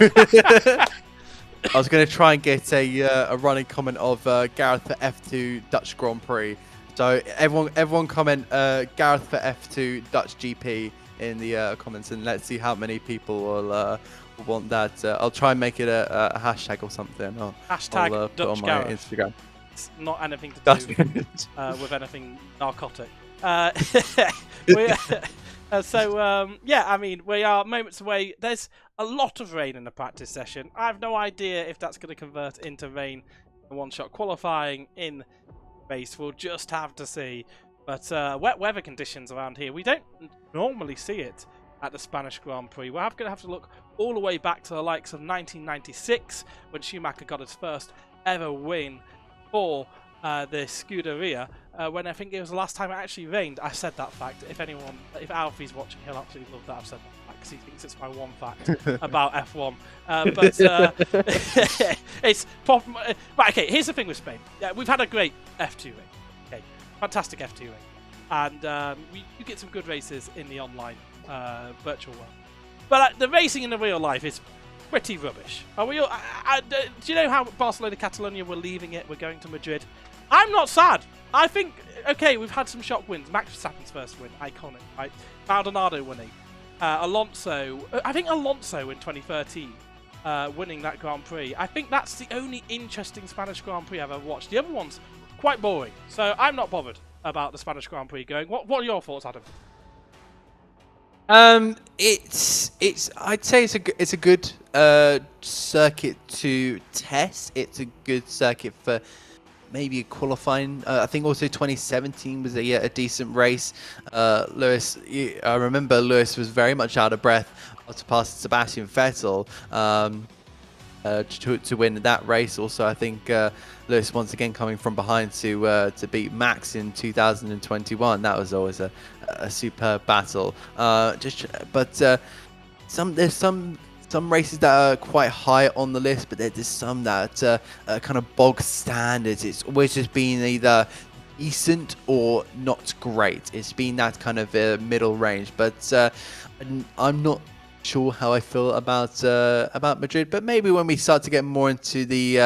I was going to try and get a running comment of Gareth for F2 Dutch Grand Prix. So everyone comment Gareth for F2 Dutch GP in the comments, and let's see how many people will want that. I'll try and make it a hashtag or something. Hashtag I'll put on my Instagram. It's not anything to do with anything narcotic. Yeah, I mean, we are moments away. There's a lot of rain in the practice session. I have no idea if that's going to convert into rain in one-shot qualifying in race. We'll just have to see. But wet weather conditions around here, we don't normally see it at the Spanish Grand Prix. We're going to have to look all the way back to the likes of 1996 when Schumacher got his first ever win for the Scuderia, when I think it was the last time it actually rained. I said that fact. If Alfie's watching, he'll absolutely love that I've said that fact, because he thinks it's my one fact about F1. It's right. Okay, here's the thing with Spain. Yeah, we've had a great F2 race. Okay, fantastic F2 race, and you get some good races in the online virtual world. But the racing in the real life is pretty rubbish. Are we all, do you know how Barcelona, Catalonia were leaving it? We're going to Madrid. I'm not sad. I think, okay, we've had some shock wins. Max Verstappen's first win, iconic, right? Maldonado winning. Alonso, I think Alonso in 2013 winning that Grand Prix. I think that's the only interesting Spanish Grand Prix I've ever watched. The other one's quite boring. So I'm not bothered about the Spanish Grand Prix going. What are your thoughts, Adam? I'd say it's a good circuit to test. It's a good circuit for maybe a qualifying. I think also 2017 was a decent race. Lewis, I remember Lewis was very much out of breath after passing Sebastian Vettel to win that race. Also, I think Lewis once again coming from behind to beat Max in 2021. That was always a superb battle. There's some races that are quite high on the list, but there's some that are kind of bog standards. It's always just been either decent or not great. It's been that kind of middle range, but I'm not sure how I feel about Madrid. But maybe when we start to get more into the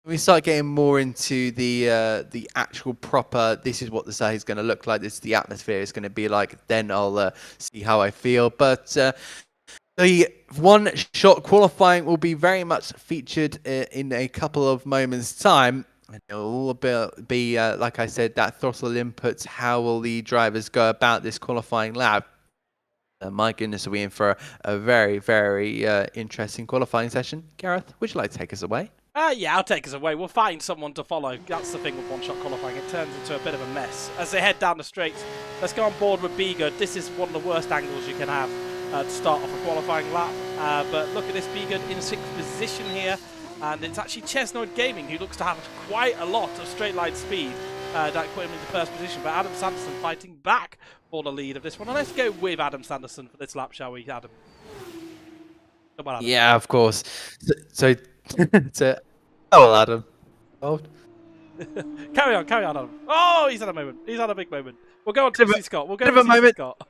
the actual proper, this is what the side is going to look like, this is the atmosphere is going to be like, then I'll see how I feel. But the one-shot qualifying will be very much featured in a couple of moments' time. And it will be like I said, that throttle inputs. How will the drivers go about this qualifying lap? My goodness, are we in for a very, very interesting qualifying session? Gareth, would you like to take us away? Yeah, I'll take us away. We'll find someone to follow. That's the thing with one-shot qualifying. It turns into a bit of a mess. As they head down the straights, let's go on board with Begood. This is one of the worst angles you can have to start off a qualifying lap. But look at this, Begood in 6th position here. And it's actually Chesnoid Gaming who looks to have quite a lot of straight line speed that put him into 1st position. But Adam Sanderson fighting back for the lead of this one. And let's go with Adam Sanderson for this lap, shall we, Adam? Come on, Adam. Yeah, of course. So oh, Adam. Oh. Carry on, Adam. Oh, he's had a moment. He's had a big moment. We'll go on to TC Scott. We'll go on to TC Scott.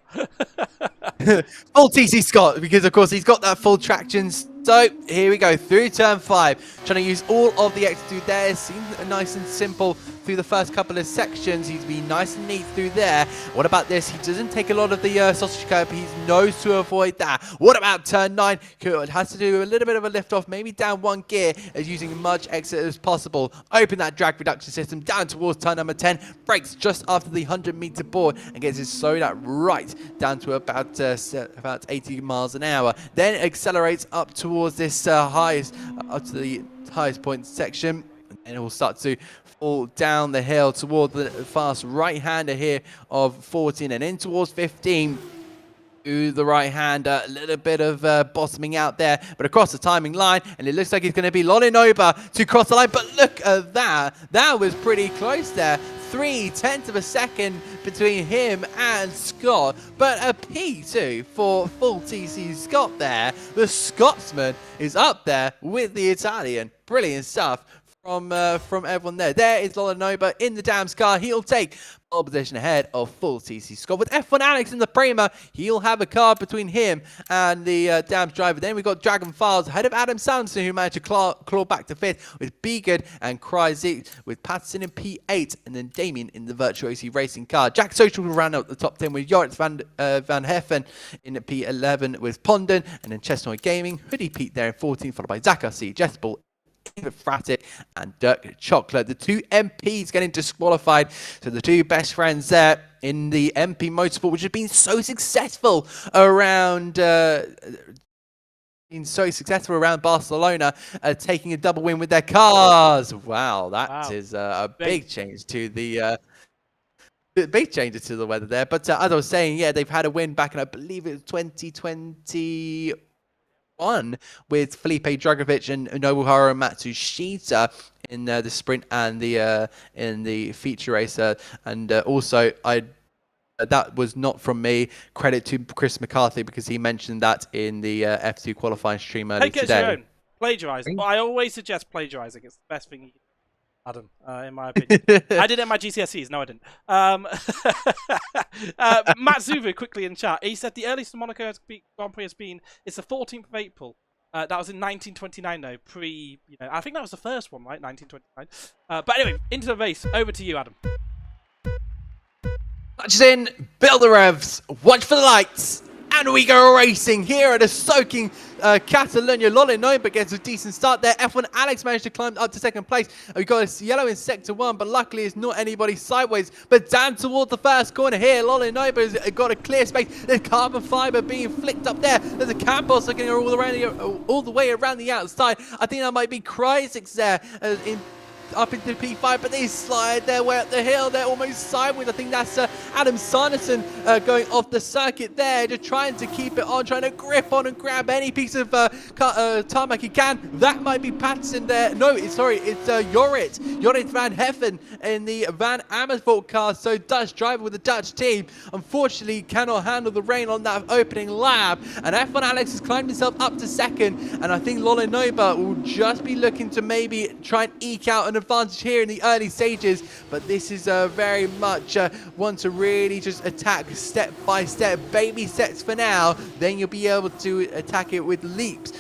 Full TC Scott, because of course he's got that full traction. So here we go through turn 5, trying to use all of the X2 there. Seems nice and simple through the first couple of sections. He's been nice and neat through there. What about this? He doesn't take a lot of the sausage curb. He knows to avoid that. What about turn 9? It has to do a little bit of a lift off, maybe down 1 gear, as using as much exit as possible. Open that drag reduction system down towards turn number 10. Brakes just after the 100-meter board and gets his slow that right down to about 80 miles an hour. Then accelerates up towards this up to the highest point section. and it will start to fall down the hill toward the fast right-hander here of 14 and in towards 15. To the right-hander, a little bit of bottoming out there, but across the timing line, and it looks like it's going to be Lolinoba to cross the line, but look at that. That was pretty close there. 0.3 of a second between him and Scott, but a P2 for full TC Scott there. The Scotsman is up there with the Italian. Brilliant stuff from everyone there. There is Lolinoba in the Dams car. He'll take pole position ahead of full TC Scott. With F1 Alex in the Prima, he'll have a car between him and the Dams driver. Then we've got Dragon Files ahead of Adam Sanderson, who managed to claw back to 5th, with Beagard and Kryzik with Patterson in P8, and then Damien in the Virtuosi racing car. Jack Social will round out the top 10 with Jorrit van Heffen in P11 with Pondon, and then Chestnut Gaming, Hoodie Pete there in 14th, followed by Zach RC, Jessball, Fratic and Dirk Chocolate. The two MPs getting disqualified. So the two best friends there in the MP Motorsport, which has been so successful around Barcelona, taking a double win with their cars. Wow, that is a big change to the big changes to the weather there. But as I was saying, yeah, they've had a win back in, I believe it was 2021 with Felipe Dragovic and Nobuharu Matsushita in the sprint and the in the feature racer, and also that was not from me. Credit to Chris McCarthy, because he mentioned that in the F2 qualifying stream earlier today. Your own. Plagiarising. But I always suggest plagiarising. It's the best thing you can do, Adam, in my opinion. I did it in my GCSEs. No, I didn't. Matt Zuvu quickly in chat. He said the earliest the Monaco Grand Prix has been is the 14th of April. That was in 1929, though. I think that was the first one, right? 1929. But anyway, into the race. Over to you, Adam. Touches in, build the revs, watch for the lights, and we go racing here at a soaking Catalonia. Lolinoba gets a decent start there. F1 Alex managed to climb up to 2nd place. We got a yellow in sector 1, but luckily it's not anybody sideways. But down toward the first corner here, Lolinoba has got a clear space. There's carbon fiber being flicked up there. There's a Campos looking all the way around the outside. I think that might be Kryzik there up into P5, but they slide their way up the hill. They're almost sideways. I think that's Adam Sanderson going off the circuit there, just trying to keep it on, trying to grip on and grab any piece of tarmac he can. That might be Patterson there. No, it's Jorrit van Heffen in the Van Amersfoort car. So Dutch driver with the Dutch team, unfortunately cannot handle the rain on that opening lap, and F1 Alex has climbed himself up to 2nd, and I think Lolinoba will just be looking to maybe try and eke out an advantage here in the early stages, but this is very much one to really just attack step by step, baby steps for now, then you'll be able to attack it with leaps.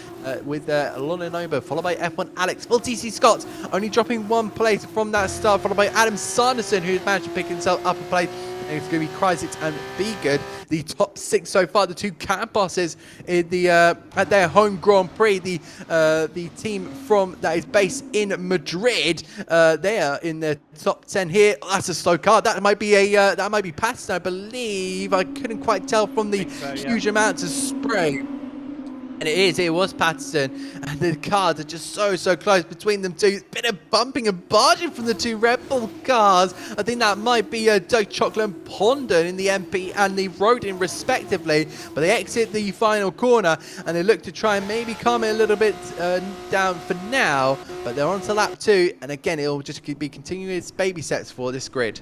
With Lolinoba, followed by F1 Alex. Full TC Scott only dropping 1 place from that start, followed by Adam Sanderson, who's managed to pick himself up a place. And it's going to be Kryzik and Beagard, the top 6 so far. The 2 camp bosses in the at their home Grand Prix. The team that is based in Madrid. They are in the top 10 here. Oh, that's a slow car. That might be Patterson, I believe. I couldn't quite tell from the huge amounts of spray. And it was Patterson, and the cars are just so close between them two. Bit of bumping and barging from the 2 Red Bull cars. I think that might be Doug Chocolate and Pondon in the MP and the Rodin respectively, but they exit the final corner and they look to try and maybe calm it a little bit down for now, but they're on to lap 2, and again it'll just be continuous baby steps for this grid.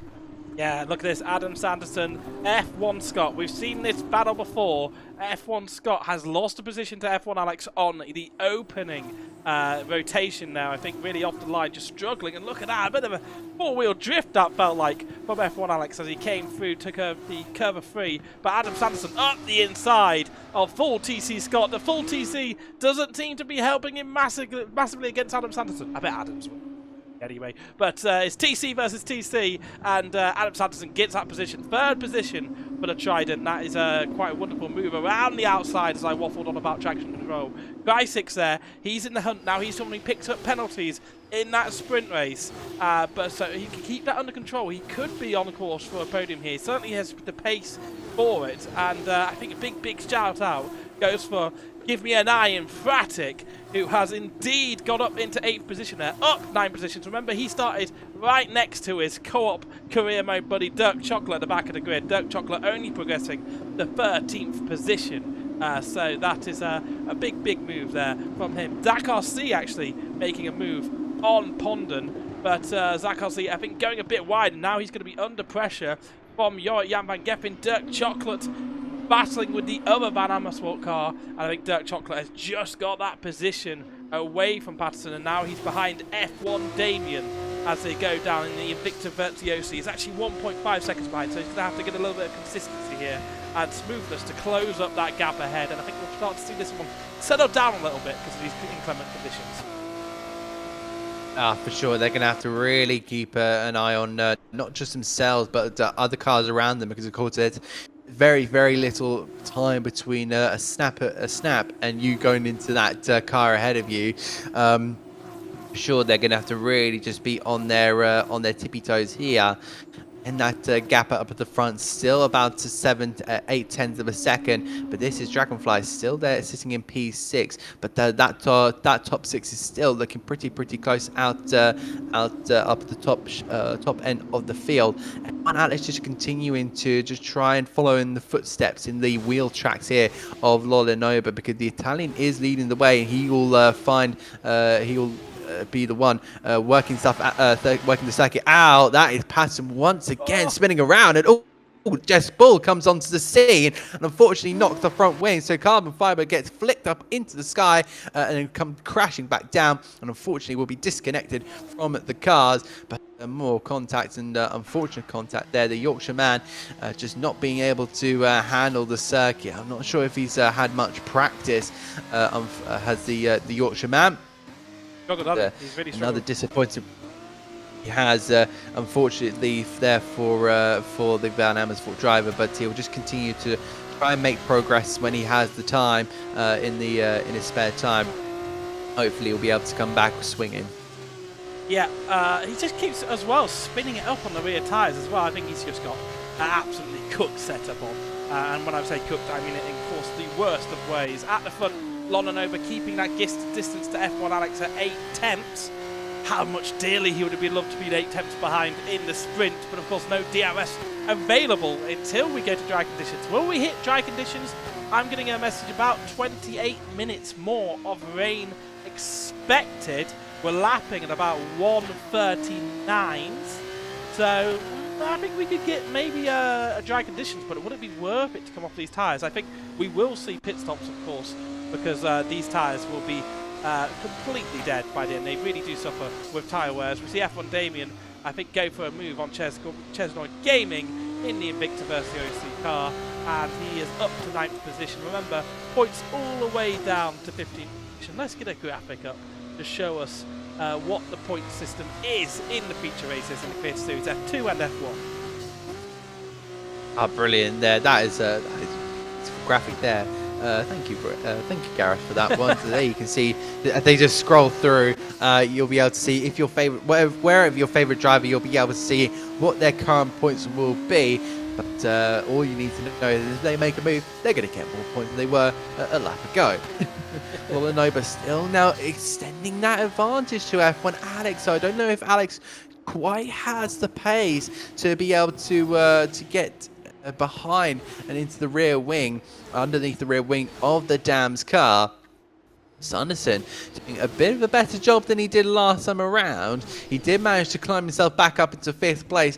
Yeah, look at this. Adam Sanderson, F1 Scott. We've seen this battle before. F1 Scott has lost a position to F1 Alex on the opening rotation now. I think really off the line, just struggling. And look at that, a bit of a 4-wheel drift that felt like from F1 Alex as he came through, took the curve of 3. But Adam Sanderson up the inside of full TC Scott. The full TC doesn't seem to be helping him massively against Adam Sanderson. I bet Adams will. Anyway, but it's TC versus TC, and Adam Sanderson gets that position, 3rd position for the Trident. That is quite a wonderful move around the outside as I waffled on about traction control. Kryzik there, he's in the hunt now. He's someone who picks up penalties in that sprint race, but so he can keep that under control. He could be on the course for a podium here. He certainly has the pace for it, and I think a big shout out goes for Give me an eye in Fratic, who has indeed got up into 8th position there, up 9 positions. Remember, he started right next to his co-op career mode buddy Dirk Chocolate at the back of the grid. Dirk Chocolate only progressing the 13th position. So that is a big move there from him. Zach RC actually making a move on Pondon, but Zach RC, I think, going a bit wide, and now he's going to be under pressure from Jan van Geppen. Dirk Chocolate battling with the other Van Amersfoort car, and I think Dirk Chocolate has just got that position away from Patterson, and now he's behind F1 Damien as they go down in the Invicta Virtuosi. He's actually 1.5 seconds behind, so he's going to have to get a little bit of consistency here and smoothness to close up that gap ahead, and I think we'll start to see this one settle down a little bit because of these inclement conditions. For sure, they're going to have to really keep an eye on not just themselves, but other cars around them, because of course there's very little time between a snap and you going into that car ahead of you. Sure, they're going to have to really just be on their tippy toes here. And that gap up at the front still about 8 tenths of a second, but this is Dragonfly still there sitting in P6, but that top 6 is still looking pretty close out up the top end of the field. And Alex just continuing to just try and follow in the footsteps in the wheel tracks here of Lolinova, because the Italian is leading the way, and he will be the one working the circuit out. That is Patterson once again spinning around, and Jess Bull comes onto the scene and unfortunately knocks the front wing, so carbon fiber gets flicked up into the sky and then come crashing back down, and unfortunately will be disconnected from the cars. But more contact, and unfortunate contact there. The Yorkshire man just not being able to handle the circuit. I'm not sure if he's had much practice, has the Yorkshire man. He's really another disappointing. He has unfortunately there for the Van Amersfoort driver, but he'll just continue to try and make progress when he has the time in his spare time. Hopefully, he'll be able to come back swinging. Yeah, he just keeps as well spinning it up on the rear tyres as well. I think he's just got an absolutely cooked setup on, and when I say cooked, I mean it in course the worst of ways. At the front, Lolinova keeping that distance to F1 Alex at 8 tenths. How much dearly he would have loved to be 8 tenths behind in the sprint, but of course no DRS available until we go to dry conditions. Will we hit dry conditions? I'm getting a message about 28 minutes more of rain expected. We're lapping at about 1:39, so I think we could get maybe a dry conditions, but would it be worth it to come off these tyres? I think we will see pit stops, of course, because these tyres will be completely dead by the end. They really do suffer with tyre wears. We see F1 Damien, I think, go for a move on Chesnoy Gaming in the Invicta Virtuosi car, and he is up to 9th position. Remember, points all the way down to 15th position. Let's get a graphic up to show us what the point system is in the feature races in the Creator Series F2 and F1. Oh, brilliant! That is a graphic there. Thank you, Gareth, for that one. So there you can see they just scroll through. You'll be able to see if your favorite, wherever your favorite driver, you'll be able to see what their current points will be. But all you need to know is if they make a move, they're going to get more points than they were a lap ago. Lolinova still now extending that advantage to F1 Alex. So I don't know if Alex quite has the pace to be able to get behind and into the rear wing, underneath the rear wing of the Dams car. Sanderson doing a bit of a better job than he did last time around. He did manage to climb himself back up into 5th place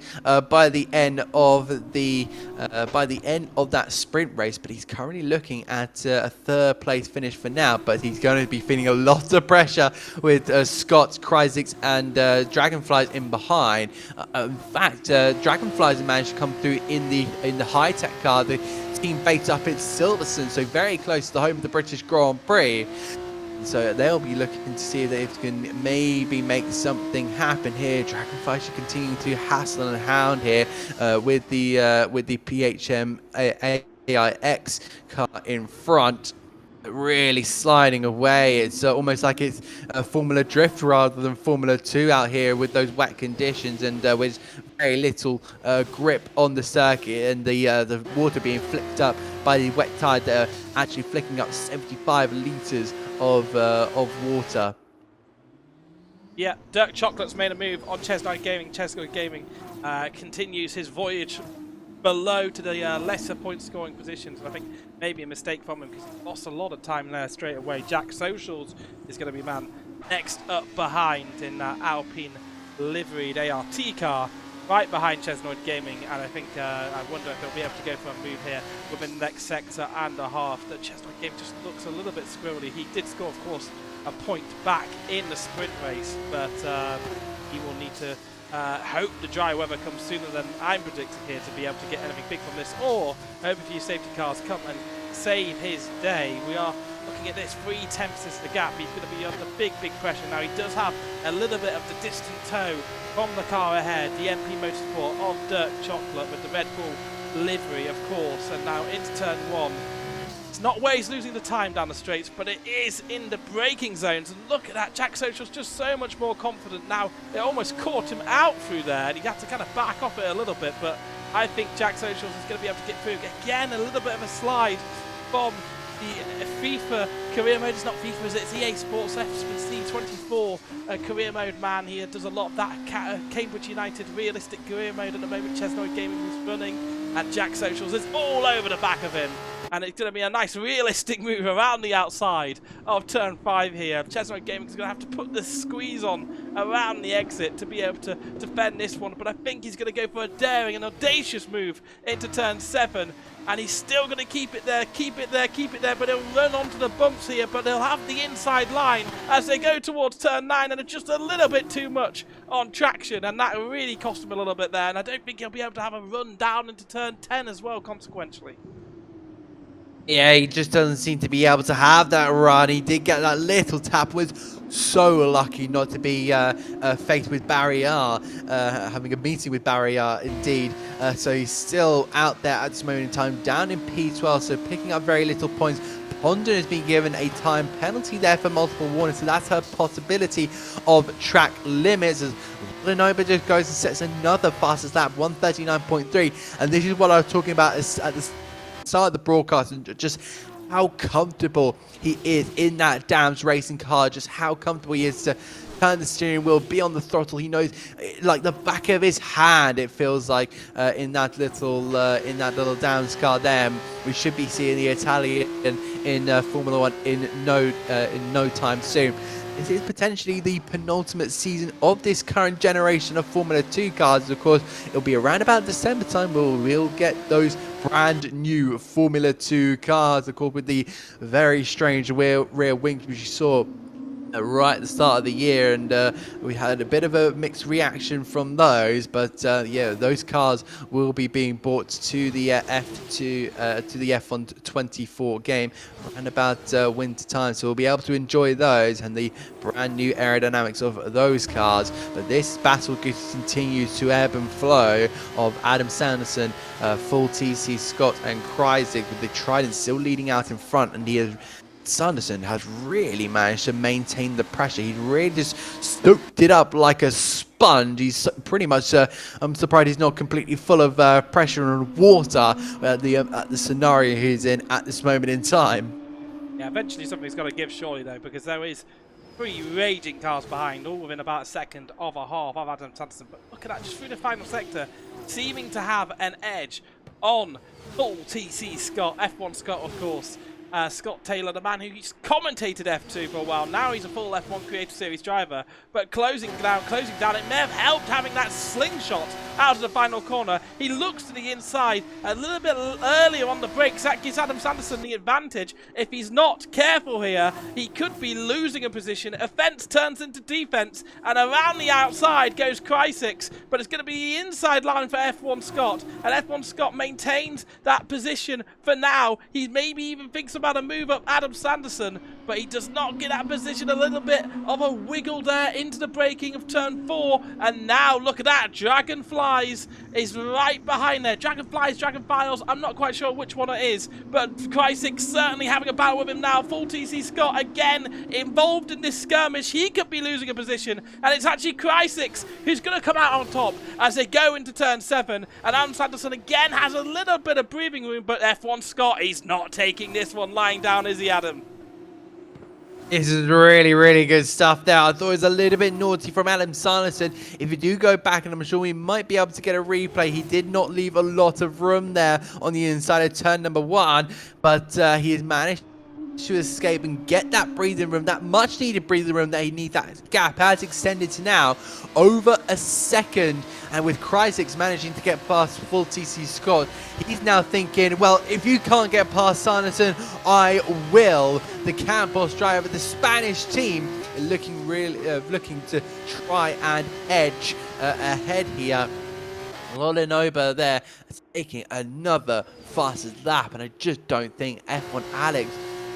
by the end of that sprint race, but he's currently looking at a 3rd place finish for now. But he's going to be feeling a lot of pressure with Scott, Kryzik, and Dragonflies in behind. In fact, Dragonflies have managed to come through in the high-tech car. The team based up in Silverstone, so very close to the home of the British Grand Prix. So they'll be looking to see if they can maybe make something happen here. Dragonfly should continue to hassle and hound here with the PHM AIX car in front. really sliding away. It's almost like it's Formula Drift rather than Formula 2 out here with those wet conditions and with very little grip on the circuit, and the water being flicked up by the wet tide that are actually flicking up 75 litres of water. Yeah, Dirk Chocolate's made a move on Chess9 Gaming. Chess9 Gaming continues his voyage below to the lesser point scoring positions. And I think maybe a mistake from him because he lost a lot of time there straight away. Jack Socials is going to be man next up behind in that Alpine liveried ART car, right behind Chess9 Gaming. And I think I wonder if they'll be able to go for a move here within the next sector and a half. The Chess9 Gaming just looks a little bit squirrely. He did score, of course, a point back in the sprint race, but he will need to hope the dry weather comes sooner than I'm predicting here to be able to get anything big from this, or hope a few safety cars come and save his day. We are looking at this 3 tenths is the gap. He's going to be under big pressure now. He does have a little bit of the distant tow from the car ahead, the MP Motorsport of Dirk Chocolate with the Red Bull livery, of course, and now into turn 1. It's not where he's losing the time down the straights, but it is in the braking zones. And look at that, Jack Social's just so much more confident now. It almost caught him out through there, and he had to kind of back off it a little bit. But I think Jack Socials is going to be able to get through. Again, a little bit of a slide from the FIFA career mode. It's not FIFA, is it? It's EA Sports FC24 career mode, man. He does a lot of that Cambridge United realistic career mode at the moment. Chess9 Gaming is running, and Jack Socials is all over the back of him. And it's going to be a nice realistic move around the outside of turn 5 here. Chess9 Gaming is going to have to put the squeeze on around the exit to be able to defend this one. But I think he's going to go for a daring and audacious move into turn 7. And he's still going to keep it there, keep it there. But he'll run onto the bumps here. But they'll have the inside line as they go towards turn 9. And it's just a little bit too much on traction. And that really cost him a little bit there. And I don't think he'll be able to have a run down into turn 10 as well, consequentially. Yeah, he just doesn't seem to be able to have that run. He did get that little tap, was so lucky not to be faced with Barrier, having a meeting with Barrier indeed. So he's still out there at this moment in time, down in P12, so picking up very little points. Pondon has been given a time penalty there for multiple warnings, so that's her possibility of track limits. As Lenoba just goes and sets another fastest lap, 139.3, and this is what I was talking about at the start of the broadcast, and just how comfortable he is in that Dams racing car, just how comfortable he is to turn the steering wheel, be on the throttle. He knows like the back of his hand, it feels like, in that little Dams car there. We should be seeing the Italian in Formula 1 in no time soon. This is potentially the penultimate season of this current generation of Formula 2 cars. Of course, it'll be around about December time where we'll get those brand new Formula 2 cars, of course, with the very strange rear wings which you saw right at the start of the year, and we had a bit of a mixed reaction from those, but yeah, those cars will be being brought to the F1 24 game around about winter time, so we'll be able to enjoy those and the brand new aerodynamics of those cars. But this battle continues to ebb and flow of Adam Sanderson, Full TC Scott and Kreisig, with the Trident still leading out in front, and Sanderson has really managed to maintain the pressure. He's really just soaked it up like a sponge. He's pretty much, I'm surprised he's not completely full of pressure and water at the scenario he's in at this moment in time. Yeah, eventually something's got to give surely though, because there is 3 raging cars behind, all within about a second of a half of Adam Sanderson. But look at that, just through the final sector, seeming to have an edge on Full TC Scott, F1 Scott of course. Scott Taylor, the man who's commentated F2 for a while. Now he's a full F1 Creative Series driver, but closing down, it may have helped having that slingshot out of the final corner. He looks to the inside a little bit earlier on the brakes. That gives Adam Sanderson the advantage. If he's not careful here, he could be losing a position. Offense turns into defense, and around the outside goes Kreisig, but it's going to be the inside line for F1 Scott, and F1 Scott maintains that position for now. He maybe even thinks about a move up Adam Sanderson, but he does not get that position. A little bit of a wiggle there into the braking of turn 4, and now look at that, Dragonfly Dragonflies is right behind there. Dragonflies, Dragonfiles, I'm not quite sure which one it is, but Krysic certainly having a battle with him now. Full TC Scott again involved in this skirmish. He could be losing a position, and it's actually Krysic who's going to come out on top as they go into turn 7. And Adam Sanderson again has a little bit of breathing room, but F1 Scott, he's not taking this one lying down, is he, Adam? This is really, really good stuff there. I thought it was a little bit naughty from Adam Sanderson. If you do go back, and I'm sure we might be able to get a replay, he did not leave a lot of room there on the inside of turn number 1, but he has managed to escape and get that breathing room, that much needed breathing room that he needs. That gap has extended to now over a second, and with Krysic managing to get past full TC Scott, he's now thinking, well, if you can't get past Sanderson, I will. The Campos driver, the Spanish team, looking to try and edge ahead here. Lolinoba there taking another fastest lap, and I just don't think F1 Alex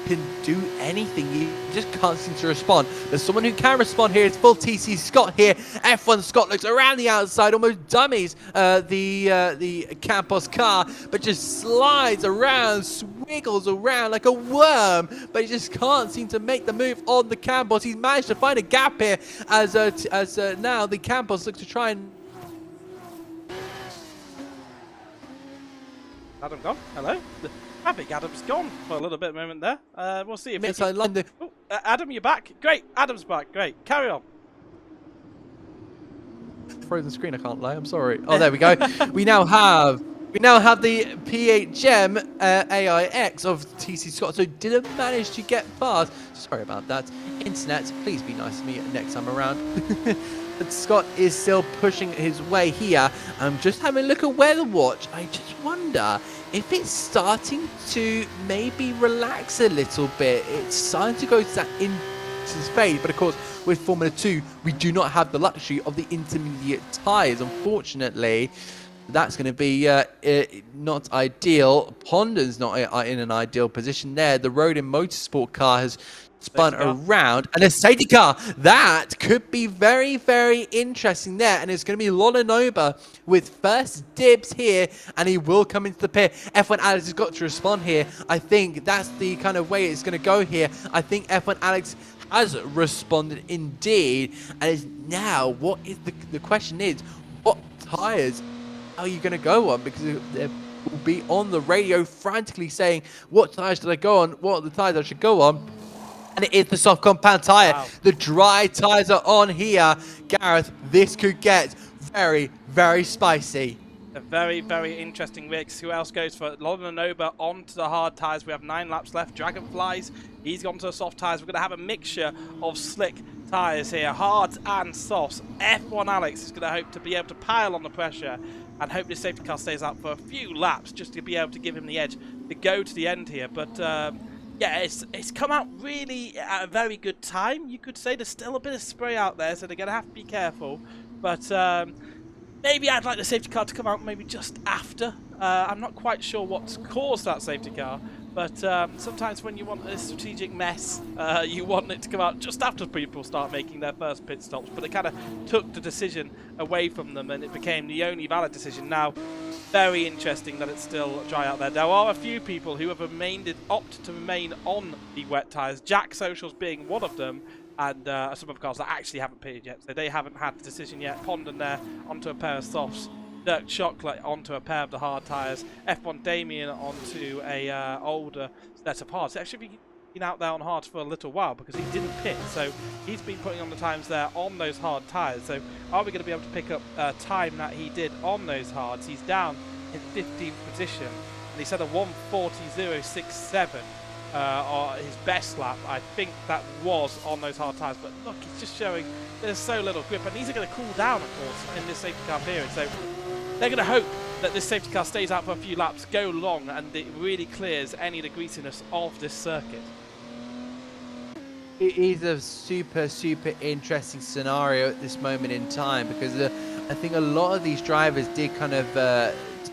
can do anything. He just can't seem to respond. There's someone who can respond here. It's full TC Scott here. F1 Scott looks around the outside, almost dummies the Campos car, but just slides around, swiggles around like a worm, but he just can't seem to make the move on the Campos. He's managed to find a gap here as now the Campos looks to try and... Adam gone? Hello? I think Adam's gone for a little bit of a moment there. We'll see if Yes, I like the... Adam, you're back. Great. Adam's back. Great. Carry on. Frozen screen, I can't lie. I'm sorry. Oh, there we go. we now have the PHM AIX of TC Scott. So didn't manage to get past. Sorry about that. Internet, please be nice to me next time around. But Scott is still pushing his way here. I'm just having a look at Weather Watch. I just wonder if it's starting to maybe relax a little bit. It's starting to go to that intense phase, but of course with Formula 2 we do not have the luxury of the intermediate tyres, unfortunately. That's going to be not ideal. Ponden's not in an ideal position there. The Road and Motorsport car has spun around, and a safety car that could be very, very interesting there, and it's going to be Lolinoba with first dibs here, and he will come into the pit. F1 Alex has got to respond here. I think that's the kind of way it's going to go here. I think F1 Alex has responded indeed, and is now what is the question is, what tires are you going to go on? Because they'll be on the radio frantically saying, what tires did I go on, what are the tires I should go on? And it is the soft compound tyre. Wow. The dry tyres are on here. Gareth, this could get very, very spicy. A very, very interesting mix. Who else goes for Lolinoba onto the hard tyres? We have 9 laps left. Dragonflies, he's gone to the soft tyres. We're going to have a mixture of slick tyres here, hards and softs. F1 Alex is going to hope to be able to pile on the pressure and hope this safety car stays out for a few laps just to be able to give him the edge to go to the end here. But yeah, it's come out really at a very good time, you could say. There's still a bit of spray out there, so they're going to have to be careful. But maybe I'd like the safety car to come out maybe just after. I'm not quite sure what's caused that safety car, but sometimes when you want a strategic mess, you want it to come out just after people start making their first pit stops. But it kind of took the decision away from them, and it became the only valid decision. Now, very interesting that it's still dry out there. There are a few people who have opted to remain on the wet tyres, Jack Socials being one of them, and some of the cars that actually haven't pitted yet, so they haven't had the decision yet. Condon there onto a pair of softs, Dirk Chocolate onto a pair of the hard tyres, F1 Damien onto a older set of hards. Actually been out there on hards for a little while because he didn't pit, so he's been putting on the times there on those hard tyres. So are we going to be able to pick up time that he did on those hards? He's down in 15th position, and he said a 1:40.067 his best lap. I think that was on those hard tyres, but look, it's just showing there's so little grip, and these are going to cool down, of course, in this safety car period. So they're going to hope that this safety car stays out for a few laps, go long, and it really clears any of the greasiness of this circuit. It is a super, super interesting scenario at this moment in time, because I think a lot of these drivers did kind of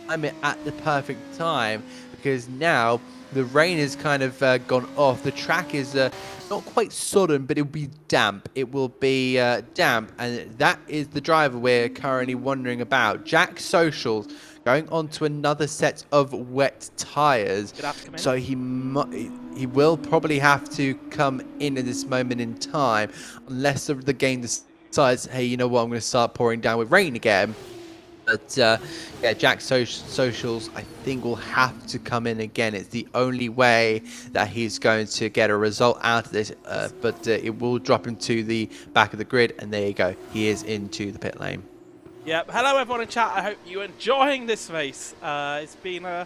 time it at the perfect time, because now the rain has kind of gone off. The track is not quite sodden, but it will be damp. It will be damp, and that is the driver we're currently wondering about. Jack Socials going on to another set of wet tyres, so he will probably have to come in at this moment in time, unless the game decides, hey, you know what, I'm going to start pouring down with rain again. But yeah, Jack Socials, I think, will have to come in again. It's the only way that he's going to get a result out of this. But it will drop him to the back of the grid, and there you go. He is into the pit lane. Yep. Hello, everyone in chat. I hope you're enjoying this race. It's been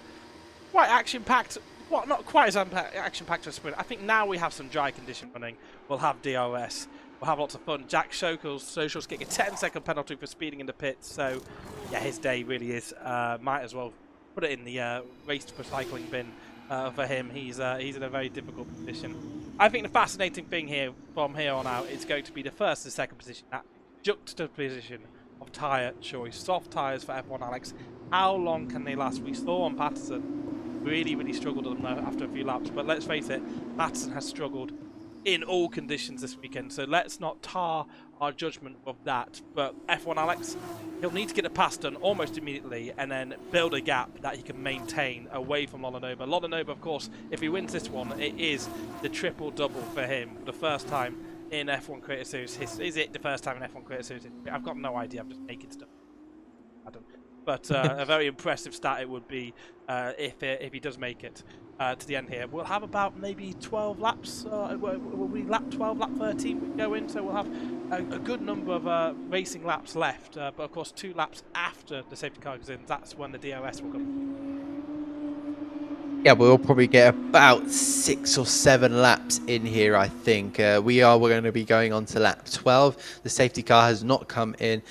quite action-packed. Well, not quite as action-packed as a sprint. I think now we have some dry condition running. We'll have DRS. We'll have lots of fun. Jack Socials getting a 10-second penalty for speeding in the pits. So, yeah, his day really is. Might as well put it in the waste recycling bin for him. He's in a very difficult position. I think the fascinating thing here, from here on out, is going to be the first and second position. That juxtaposition of tyre choice. Soft tyres for F1 Alex. How long can they last? We saw on Patterson really struggled after a few laps. But let's face it, Patterson has struggled in all conditions this weekend, so let's not tar our judgment of that. But F1 Alex, he'll need to get a pass done almost immediately and then build a gap that he can maintain away from Lolanova. Lolanova, of course, if he wins this one, it is the triple-double for him. The first time in F1 Creator Series history. Is it the first time in F1 Creator Series history? I've got no idea, I'm just making stuff. I don't know. But a very impressive stat it would be if he does make it to the end here. We'll have about maybe 12 laps. Will we lap 12, lap 13 we go in? So we'll have a good number of racing laps left. But of course, 2 laps after the safety car goes in, that's when the DRS will come. Yeah, we'll probably get about 6 or 7 laps in here, I think. We're going to be going on to lap 12. The safety car has not come in,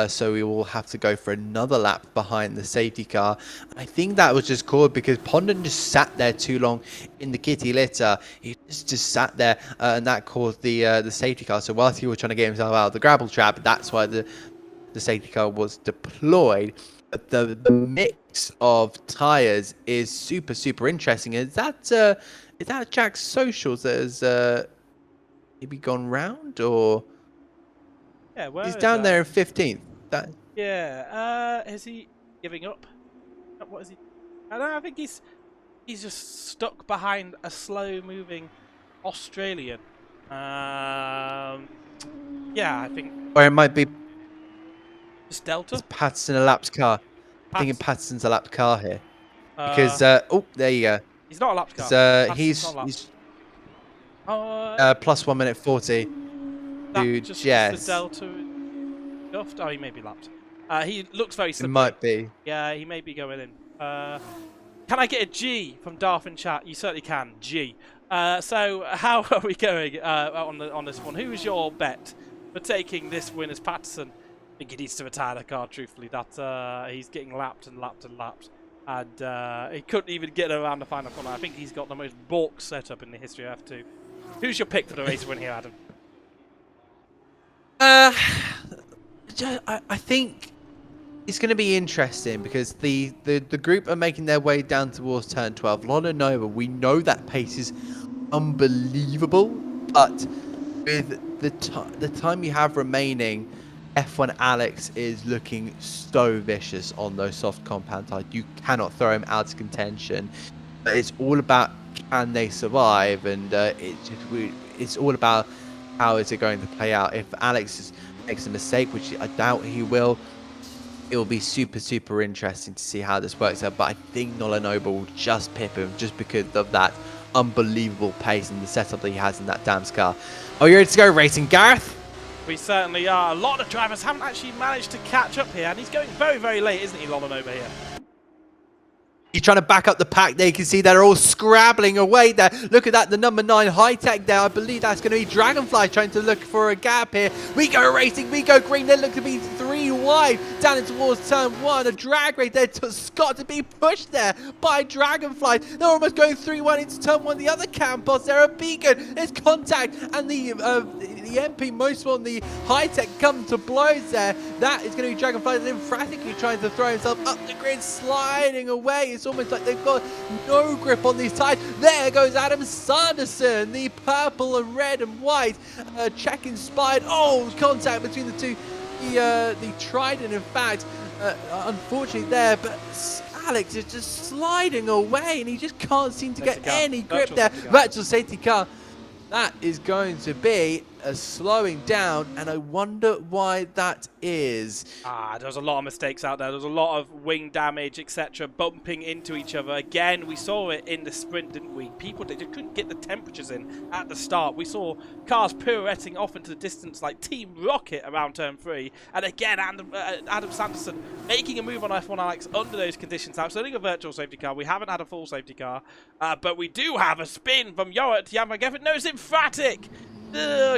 so we will have to go for another lap behind the safety car. I think that was just called because Pondon just sat there too long in the kitty litter. He just sat there, and that caused the safety car. So whilst he was trying to get himself out of the gravel trap, that's why the safety car was deployed. The mix of tires is super interesting. Is that Jack's Socials that has maybe gone round, or yeah, he's down there in 15th? Yeah, is he giving up? What is he? I don't know. I think he's just stuck behind a slow-moving Australian. Yeah, I think. Or it might be. Delta? Is Patterson a lapped car? I'm thinking Patterson's a lapped car here. Because, oh, there you go. He's not a lapped car. He's plus 1 minute 40 to Jess. The Delta scuffed? Oh, he may be lapped. He looks very slippery. It might be. Yeah, he may be going in. Can I get a G from Darth in chat? You certainly can. G. So, how are we going on this one? Who is your bet for taking this win as Patterson? I think he needs to retire the car, truthfully. That he's getting lapped and lapped and lapped. And he couldn't even get around the final corner. I think he's got the most balk setup in the history of F2. Who's your pick for the race win here, Adam? I think it's going to be interesting because the group are making their way down towards turn 12. Lolanova, we know that pace is unbelievable, but with the time you have remaining, F1 Alex is looking so vicious on those soft compound tires. You cannot throw him out of contention. But it's all about can they survive, and it's all about how is it going to play out. If Alex makes a mistake, which I doubt he will, it will be super interesting to see how this works out. But I think Nolanova will just pip him just because of that unbelievable pace and the setup that he has in that damn car. Are you ready to go racing, Gareth? We certainly are. A lot of drivers haven't actually managed to catch up here, and he's going very late, isn't he, Lolanova here? He's trying to back up the pack there. You can see they're all scrabbling away there. Look at that, the number 9 high-tech there. I believe that's going to be Dragonfly trying to look for a gap here. We go racing, we go green. They look to be 3 wide down in towards turn 1. A drag race there has got to be pushed there by Dragonfly. They're almost going 3-1 into turn 1. The other camp boss there, a beacon. There's contact, and the the MP Motorsport and the high-tech come to blows there. That is going to be Dragonfly then frantically trying to throw himself up the grid, sliding away. It's almost like they've got no grip on these tyres. There goes Adam Sanderson, the purple and red and white, check inspired. Oh, contact between the two. The Trident, in fact, unfortunately there, but Alex is just sliding away and he just can't seem to get any grip there. Virtual safety car. That is going to be a slowing down, and I wonder why that is. There was a lot of mistakes out there. There was a lot of wing damage, etc., bumping into each other. Again, we saw it in the sprint, didn't we? People, they just couldn't get the temperatures in at the start. We saw cars pirouetting off into the distance like Team Rocket around turn 3. And again, Adam Sanderson making a move on F1 Alex under those conditions. Now, it's only a virtual safety car. We haven't had a full safety car. But we do have a spin from Jorrit Jan van Geffen. No, it's emphatic.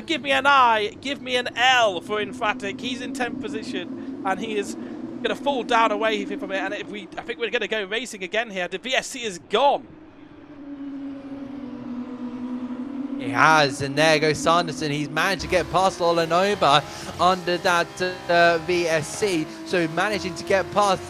Give me an I, give me an L for emphatic. He's in 10th position and he is going to fall down away from it. And I think we're going to go racing again here. The VSC is gone. He has, and there goes Sanderson. He's managed to get past Olanoba under that VSC, so managing to get past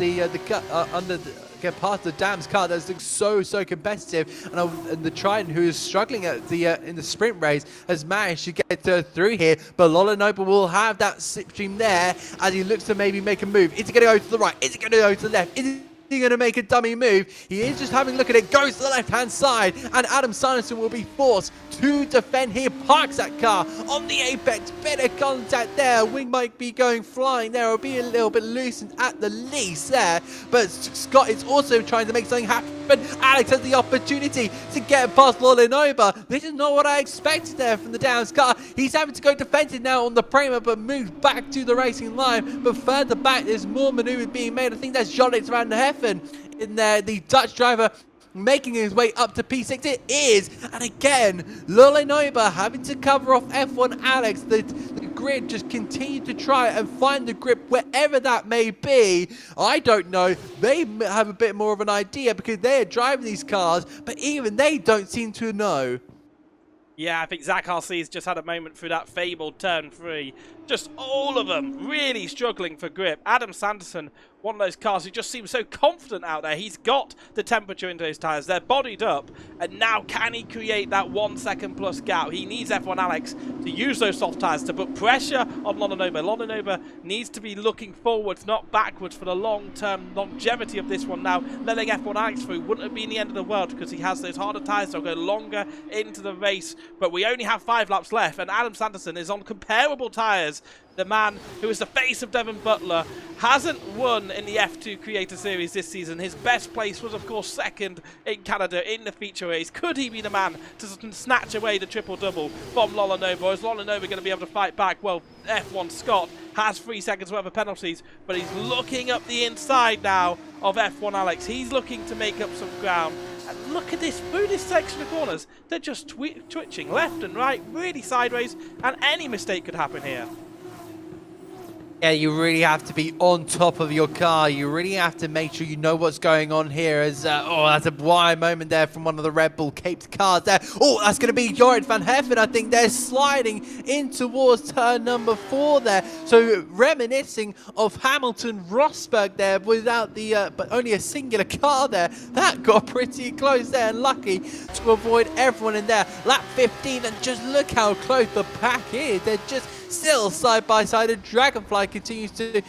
get past the Dams car that's looks so competitive, and the Trident, who is struggling at the in the sprint race, has managed to get through here. But Olanoba will have that slipstream there as he looks to maybe make a move. Is he going to go to the right? Is he going to go to the left? Is he going to make a dummy move? He is just having a look at it, goes to the left-hand side, and Adam Sanderson will be forced to defend here. Parks that car on the apex, bit of contact there. Wing might be going flying there, or be a little bit loosened at the least there, but Scott is also trying to make something happen. Alex has the opportunity to get past Olanoba. This is not what I expected there from the Downs car. He's having to go defensive now on the Prema, but moves back to the racing line. But further back, there's more maneuvers being made. I think that's Jorrit van Geffen in there, the Dutch driver, making his way up to P6. It is, and again, Olanoba having to cover off F1 Alex. The grid just continued to try and find the grip wherever that may be. I don't know. They have a bit more of an idea because they are driving these cars, but even they don't seem to know. Yeah, I think Zach RC's just had a moment through that fabled turn 3. Just all of them really struggling for grip. Adam Sanderson, one of those cars who just seems so confident out there. He's got the temperature into those tyres. They're bodied up. And now can he create that 1 second plus gap? He needs F1 Alex to use those soft tyres to put pressure on Olanoba. Olanoba needs to be looking forwards, not backwards, for the long-term longevity of this one. Now, letting F1 Alex through wouldn't have been the end of the world because he has those harder tyres, so he'll go longer into the race. But we only have 5 laps left, and Adam Sanderson is on comparable tyres. The man who is the face of Devon Butler hasn't won in the F2 Creator Series this season. His best place was, of course, second in Canada in the feature race. Could he be the man to snatch away the triple-double from Olanoba? Or is Olanoba going to be able to fight back? Well, F1 Scott has 3 seconds worth of penalties, but he's looking up the inside now of F1 Alex. He's looking to make up some ground. And look at this, through this section of corners, they're just twitching left and right, really sideways, and any mistake could happen here. Yeah, you really have to be on top of your car. You really have to make sure you know what's going on here. As that's a wide moment there from one of the Red Bull Caped cars there. Oh, that's going to be Jorrit van Geffen. I think they're sliding in towards turn number 4 there. So reminiscing of Hamilton Rosberg there without the, but only a singular car there. That got pretty close there, and lucky to avoid everyone in there. Lap 15, and just look how close the pack is. They're just still side by side, and Dragonfly continues to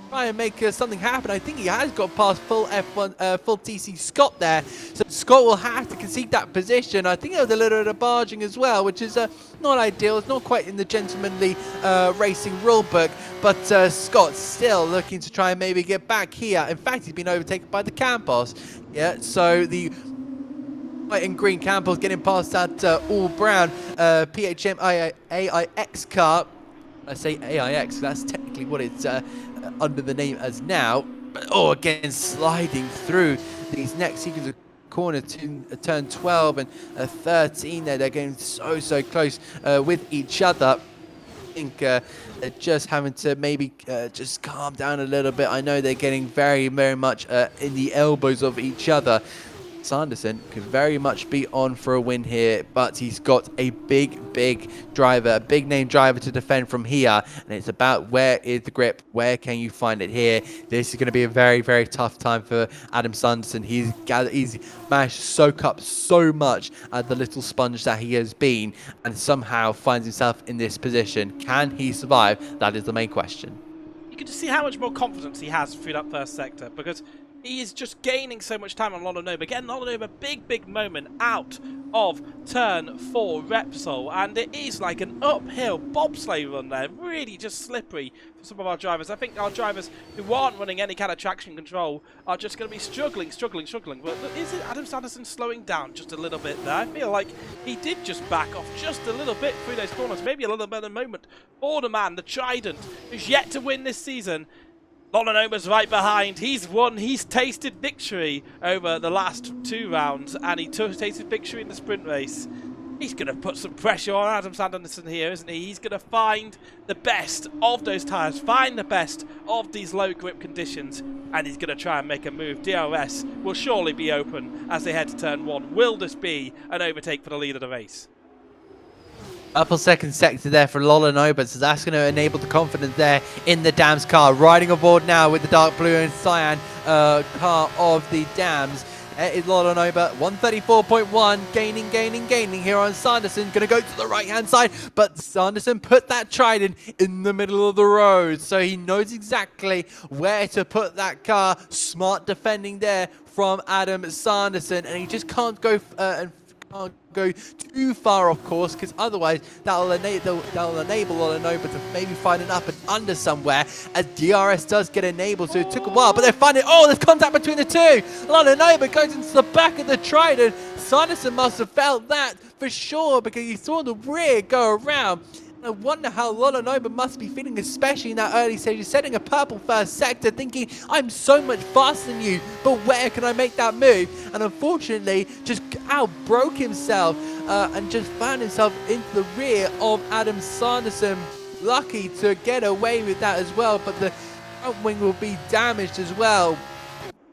try and make something happen. I think he has got past full F1, full TC Scott there, so Scott will have to concede that position. I think there was a little bit of barging as well, which is not ideal. It's not quite in the gentlemanly racing rule book, but Scott still looking to try and maybe get back here. In fact, he's been overtaken by the Campos. Yeah, so the white and green Campos getting past that all brown PHM AIX car. I say AIX, that's technically what it's under the name as now. But, oh, again, sliding through these next sequence of corner to turn 12 and 13 there. They're getting so close with each other. I think they're just having to maybe just calm down a little bit. I know they're getting very much in the elbows of each other. Sanderson could very much be on for a win here, but he's got a big driver, a big name driver to defend from here, and it's about where is the grip, where can you find it here. This is going to be a very tough time for Adam Sanderson. He's managed to soak up so much at the little sponge that he has been, and somehow finds himself in this position. Can he survive? That is the main question. You can just see how much more confidence he has through that first sector, because he is just gaining so much time on Lolonova. Getting Lolonova, big moment out of turn 4 Repsol, and it is like an uphill bobsleigh run there, really just slippery for some of our drivers. I think our drivers who aren't running any kind of traction control are just going to be struggling. But is it Adam Sanderson slowing down just a little bit there? I feel like he did just back off just a little bit through those corners, maybe a little better moment for the man, the Trident, who's yet to win this season. Lolonova's right behind. He's won. He's tasted victory over the last 2 rounds, and he tasted victory in the sprint race. He's going to put some pressure on Adam Sanderson here, isn't he? He's going to find the best of those tyres, find the best of these low grip conditions, and he's going to try and make a move. DRS will surely be open as they head to turn 1. Will this be an overtake for the lead of the race? Upper second sector there for Lolonova, so that's going to enable the confidence there in the Dams car. Riding aboard now with the dark blue and cyan car of the Dams. Is Lolonova, 134.1, gaining here on Sanderson. Going to go to the right-hand side, but Sanderson put that Trident in the middle of the road, so he knows exactly where to put that car. Smart defending there from Adam Sanderson, and he just can't go can't go too far off course, because otherwise that'll enable Lolonova to maybe find an up and under somewhere, as DRS does get enabled, so it took a while, but they find it. Oh, there's contact between the two. Lolonova goes into the back of the Trident. Sanderson must have felt that for sure, because he saw the rear go around. I wonder how Lolonova must be feeling, especially in that early stage. He's setting a purple first sector, thinking, I'm so much faster than you, but where can I make that move? And unfortunately, just outbroke himself and just found himself into the rear of Adam Sanderson. Lucky to get away with that as well, but the front wing will be damaged as well.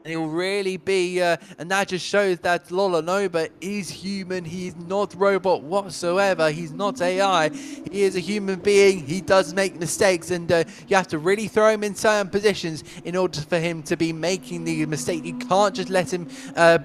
And he'll really be, and that just shows that Lolonova is human. He's not robot whatsoever. He's not AI. He is a human being. He does make mistakes, and you have to really throw him in certain positions in order for him to be making the mistake. You can't just let him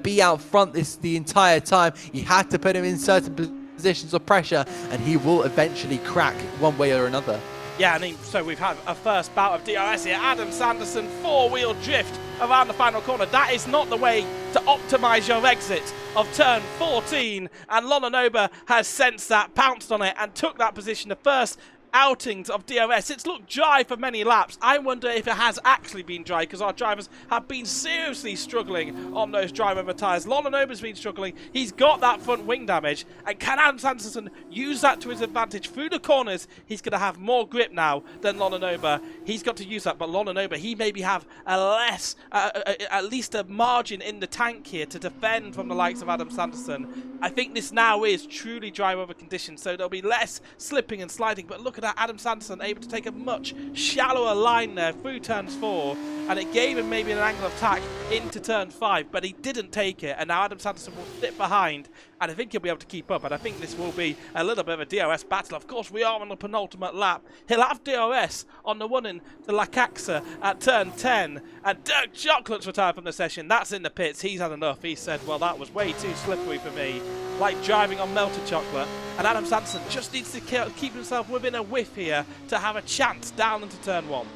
be out front the entire time. You have to put him in certain positions of pressure, and he will eventually crack one way or another. Yeah, I mean, so we've had a first bout of DRS here. Adam Sanderson, 4-wheel drift around the final corner. That is not the way to optimise your exit of turn 14. And Lolonova has sensed that, pounced on it, and took that position. The first outings of DRS. It's looked dry for many laps. I wonder if it has actually been dry, because our drivers have been seriously struggling on those dry weather tyres. Lolonova's been struggling. He's got that front wing damage, and can Adam Sanderson use that to his advantage through the corners? He's going to have more grip now than Lolonova. He's got to use that, but Lolonova, he maybe have a less, at least a margin in the tank here to defend from the likes of Adam Sanderson. I think this now is truly dry weather conditions, so there'll be less slipping and sliding, but look at that, Adam Sanderson able to take a much shallower line there through turns 4, and it gave him maybe an angle of attack into turn 5, but he didn't take it, and now Adam Sanderson will sit behind, and I think he'll be able to keep up, and I think this will be a little bit of a DRS battle. Of course, we are on the penultimate lap. He'll have DRS on the one in to Lacaxa at turn 10, and Dirk Chocolate's retired from the session. That's in the pits. He's had enough. He said, well, that was way too slippery for me, like driving on melted chocolate, and Adam Sanderson just needs to keep himself within a whiff here to have a chance down into turn 1.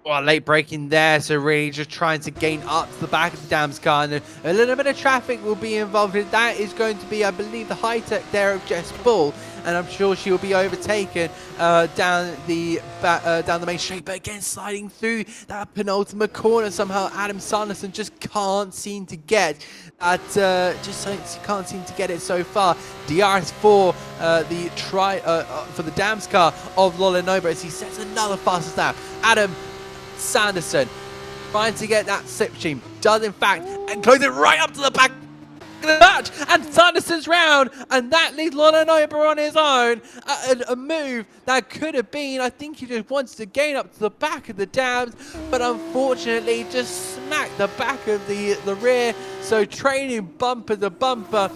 Well, late braking there, so really just trying to gain up to the back of the Dams car, and a little bit of traffic will be involved in that. Is going to be, I believe, the high-tech there of Jess Bull, and I'm sure she will be overtaken down the main street, but again sliding through that penultimate corner. Somehow Adam Sanderson just can't seem to get that, can't seem to get it so far. DRS for for the Dams car of Lolonova as he sets another fastest lap. Adam Sanderson trying to get that slipstream, does in fact, and close it right up to the back the match, and Sanderson's round, and that leaves Lonanoba on his own. A move that could have been, I think he just wants to gain up to the back of the dams, but unfortunately just smacked the back of the rear, so trading bumper to bumper.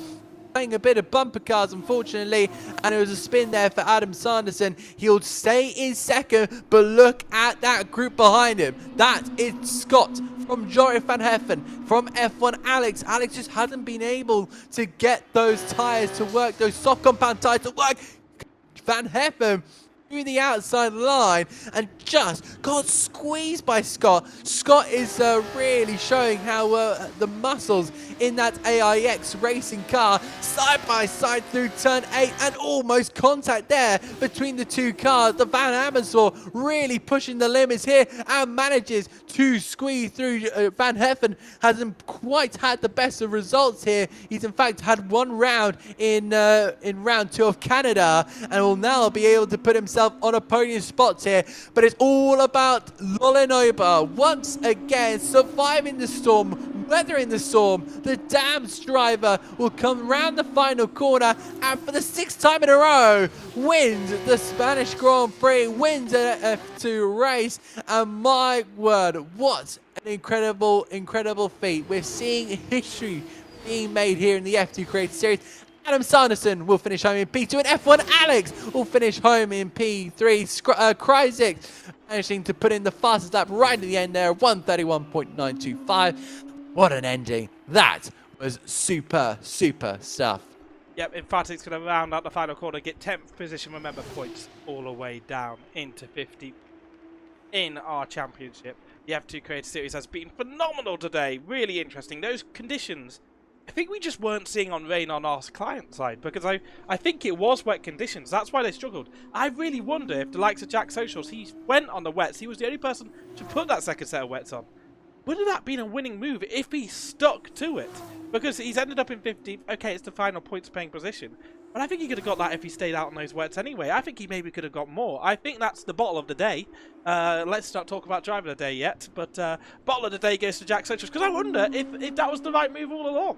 Playing a bit of bumper cars, unfortunately, and it was a spin there for Adam Sanderson. He'll stay in second, but look at that group behind him. That is Scott from Joris Van Heffen, from F1 Alex. Alex just hasn't been able to get those tyres to work, those soft compound tyres to work. Van Heffen through the outside line and just got squeezed by Scott. Scott is really showing how the muscles in that AIX racing car, side by side through turn 8, and almost contact there between the two cars. The Van Amersfoort really pushing the limits here and manages to squeeze through. Van Heffen hasn't quite had the best of results here. He's in fact had one round in round 2 of Canada, and will now be able to put himself on a podium spot here. But it's all about Lonanoba once again surviving the storm, weathering the storm. The Dams driver will come round the final corner and for the 6th time in a row wins the Spanish Grand Prix, wins an F2 race. And my word, what an incredible feat. We're seeing history being made here in the F2 Creator Series. Adam Sanderson will finish home in P2, and F1 Alex will finish home in P3. Kryzik managing to put in the fastest lap right at the end there, 1:31.925. What an ending. That was super stuff. Yep, in fact, it's going to round out the final corner, get 10th position, remember, points all the way down into 50 in our championship. The F2 Creator Series has been phenomenal today, really interesting. Those conditions, I think we just weren't seeing on rain on our client side, because I think it was wet conditions. That's why they struggled. I really wonder if the likes of Jack Socials, he went on the wets. He was the only person to put that second set of wets on. Would have that been a winning move if he stuck to it? Because he's ended up in 15th. Okay, it's the final points paying position. But I think he could have got that if he stayed out on those wets anyway. I think he maybe could have got more. I think that's the bottle of the day. Let's not talk about driver of the day yet. But bottle of the day goes to Jack Socials. Because I wonder if that was the right move all along.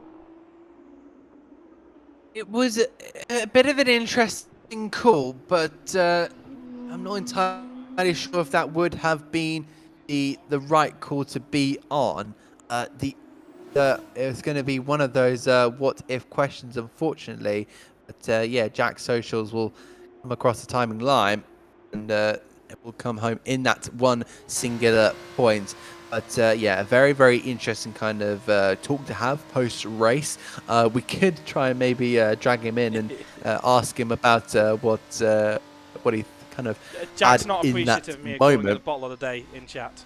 It was a bit of an interesting call, but I'm not entirely sure if that would have been the right call to be on. It was going to be one of those what if questions, unfortunately. But yeah, Jack Socials will come across the timing line, and it will come home in that one singular point. But yeah, a very interesting kind of talk to have post-race. We could try and maybe drag him in and ask him about what he kind of Jack's not appreciative of me calling it the bottle of the day in chat.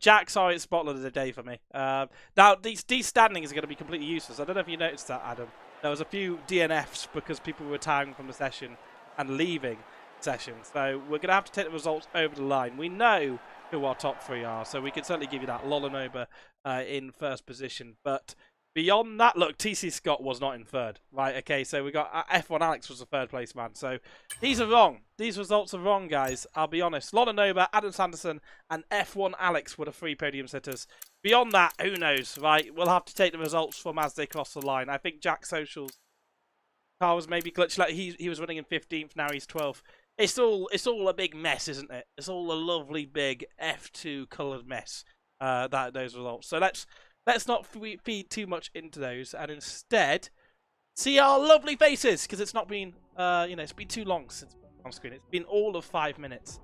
Jack, sorry, it's bottle of the day for me. Now, these standings are going to be completely useless. I don't know if you noticed that, Adam. There was a few DNFs because people were retiring from the session and leaving session. So we're going to have to take the results over the line. We know who our top 3 are, so we can certainly give you that. Lonanoba in first position. But beyond that, look, TC Scott was not in third. Right, okay, so we got F1 Alex was the third place man. So these are wrong. These results are wrong, guys. I'll be honest. Lonanoba, Adam Sanderson, and F1 Alex were the 3 podium sitters. Beyond that, who knows, right? We'll have to take the results from as they cross the line. I think Jack Socials' car was maybe glitched. Like he was running in 15th, now he's 12th. It's all a big mess, isn't it? It's all a lovely big F2 coloured mess. Those results. So let's not feed too much into those, and instead see our lovely faces, because it's not been it's been too long since on screen. It's been all of 5 minutes.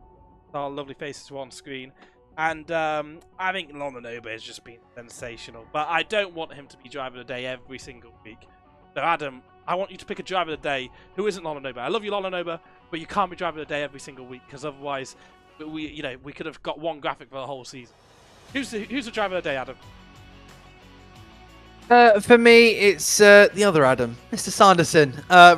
Our lovely faces were on screen, and I think Lonanoba has just been sensational. But I don't want him to be driver of the day every single week. So Adam, I want you to pick a driver of the day who isn't Lonanoba. I love you, Lonanoba, but you can't be driver of the day every single week, because otherwise we could have got one graphic for the whole season. Who's the driver of the day, Adam? For me, it's the other Adam, Mr. Sanderson.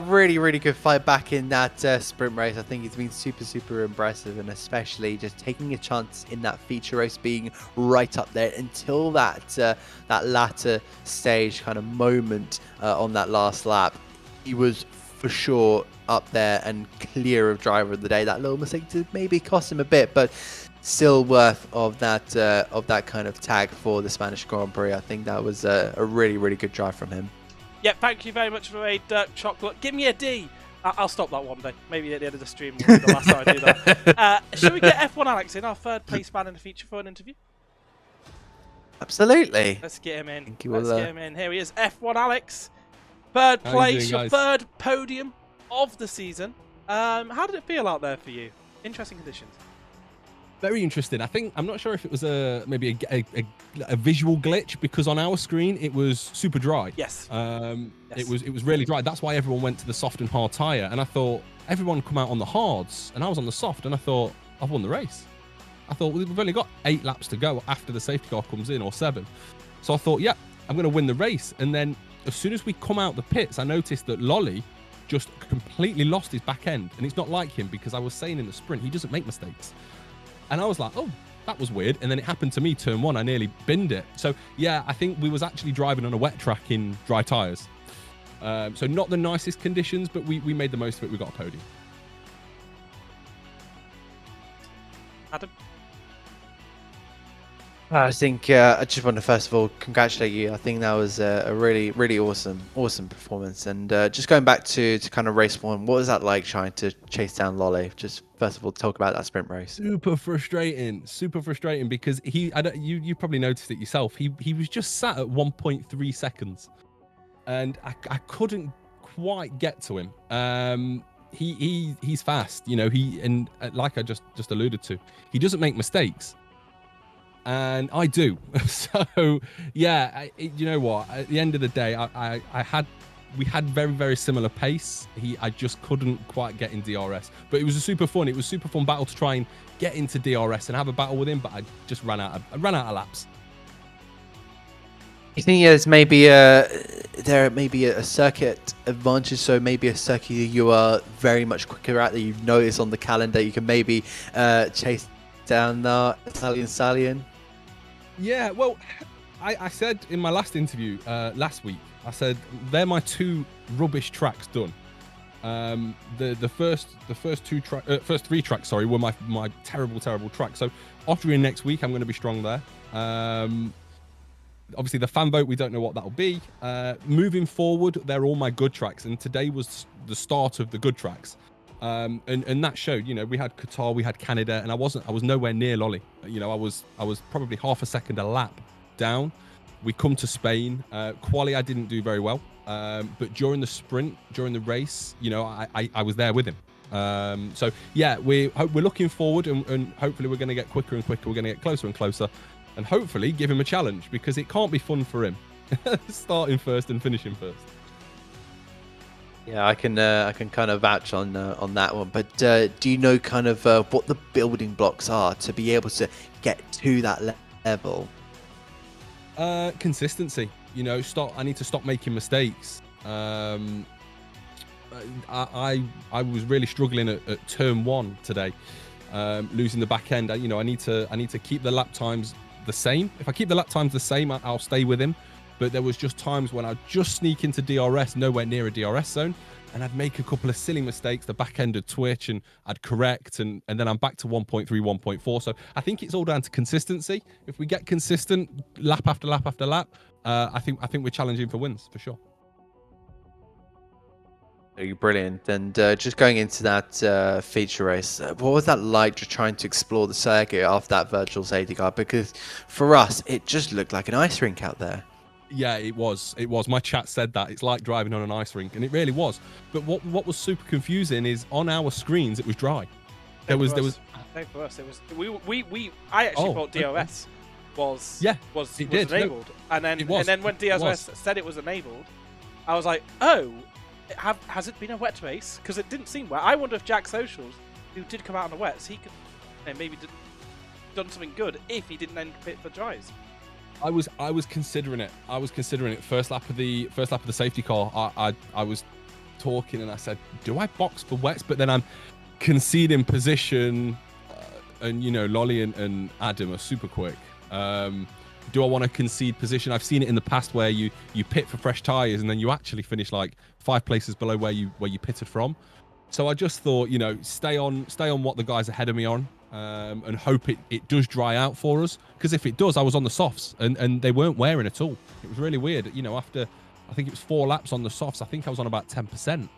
Really good fight back in that sprint race. I think he's been super impressive, and especially just taking a chance in that feature race, being right up there until that latter stage kind of moment on that last lap. He was for sure up there and clear of driver of the day. That little mistake did maybe cost him a bit, but still worth of that kind of tag for the Spanish Grand Prix. I think that was a really, really good drive from him. Yeah, thank you very much for a Dirk Chocolate. Give me a D. I'll stop that one day. Maybe at the end of the stream will be the last time I do that. Should we get F1 Alex in, our third place man in the feature for an interview? Absolutely. Let's get him in. Let's get him in. Here he is, F1 Alex. Third place, your third podium of the season. How did it feel out there for you? Interesting conditions. Very interesting. I think, I'm not sure if it was maybe a visual glitch, because on our screen it was super dry. Yes. It was really dry. That's why everyone went to the soft and hard tyre. And I thought everyone come out on the hards, and I was on the soft, and I thought I've won the race. I thought we've only got 8 laps to go after the safety car comes in, or 7. So I thought, yeah, I'm going to win the race. And then as soon as we come out the pits, I noticed that Lolly just completely lost his back end. And it's not like him, because I was saying in the sprint, he doesn't make mistakes. And I was like, oh, that was weird. And then it happened to me, turn 1, I nearly binned it. So yeah, I think we was actually driving on a wet track in dry tyres. So not the nicest conditions, but we made the most of it. We got a podium. Adam? I think I just want to first of all congratulate you. I think that was a really, really awesome performance. And just going back to kind of race 1, what was that like trying to chase down Lolly? Just first of all, talk about that sprint race. Super frustrating, because you probably noticed it yourself. He was just sat at 1.3 seconds, and I couldn't quite get to him. He's fast, you know. And like I just alluded to, he doesn't make mistakes. And I do. So yeah, you know what? At the end of the day, we had very, very similar pace. I just couldn't quite get in DRS, but it was super fun. It was super fun battle to try and get into DRS and have a battle with him. But I just ran out of laps. You think there's maybe a circuit advantage? So maybe a circuit you are very much quicker at, that you've noticed on the calendar. You can maybe chase down the Italian Stallion. Yeah, well, I said in my last interview last week, I said they're my 2 rubbish tracks done. The first 3 tracks, sorry, were my terrible tracks. So Austrian next week, I'm going to be strong there. Obviously, the fan vote, we don't know what that'll be. Moving forward, they're all my good tracks, and today was the start of the good tracks. And that showed. You know, we had Qatar, we had Canada, and I was nowhere near Lolly. You know, I was probably half a second a lap down. We come to Spain. Quali, I didn't do very well, but during the sprint, during the race, you know, I was there with him. So yeah, we're looking forward, and hopefully we're going to get quicker and quicker. We're going to get closer and closer, and hopefully give him a challenge, because it can't be fun for him starting first and finishing first. Yeah, I can kind of vouch on that one. But do you know kind of what the building blocks are to be able to get to that level? Consistency. You know, I need to stop making mistakes. I was really struggling at turn 1 today, losing the back end. You know, I need to keep the lap times the same. If I keep the lap times the same, I'll stay with him. But there was just times when I'd just sneak into DRS, nowhere near a DRS zone, and I'd make a couple of silly mistakes. The back end would twitch, and I'd correct, and then I'm back to 1.3, 1.4. So I think it's all down to consistency. If we get consistent lap after lap after lap, I think we're challenging for wins for sure. You're brilliant. And just going into that feature race, what was that like, just trying to explore the circuit after that virtual safety car? Because for us, it just looked like an ice rink out there. Yeah, it was. My chat said that it's like driving on an ice rink, and it really was. But what was super confusing is on our screens it was dry. There was. Same for us. It was. I actually thought DRS was enabled, and then when DRS said it was enabled, I was like, oh, has it been a wet race? Because it didn't seem wet. I wonder if Jack Socials, who did come out on the wets, he could maybe done something good if he didn't end pit for dries. I was considering it. First lap of the safety car, I was talking and I said, do I box for wets? But then I'm conceding position, and you know, Lolly and Adam are super quick. Do I want to concede position? I've seen it in the past where you pit for fresh tires and then you actually finish like 5 places below where you pitted from. So I just thought, you know, stay on what the guys ahead of me on. and hope it does dry out for us. Because if it does, I was on the softs and they weren't wearing at all. It was really weird. You know, after I think it was 4 laps on the softs, I think I was on about 10%.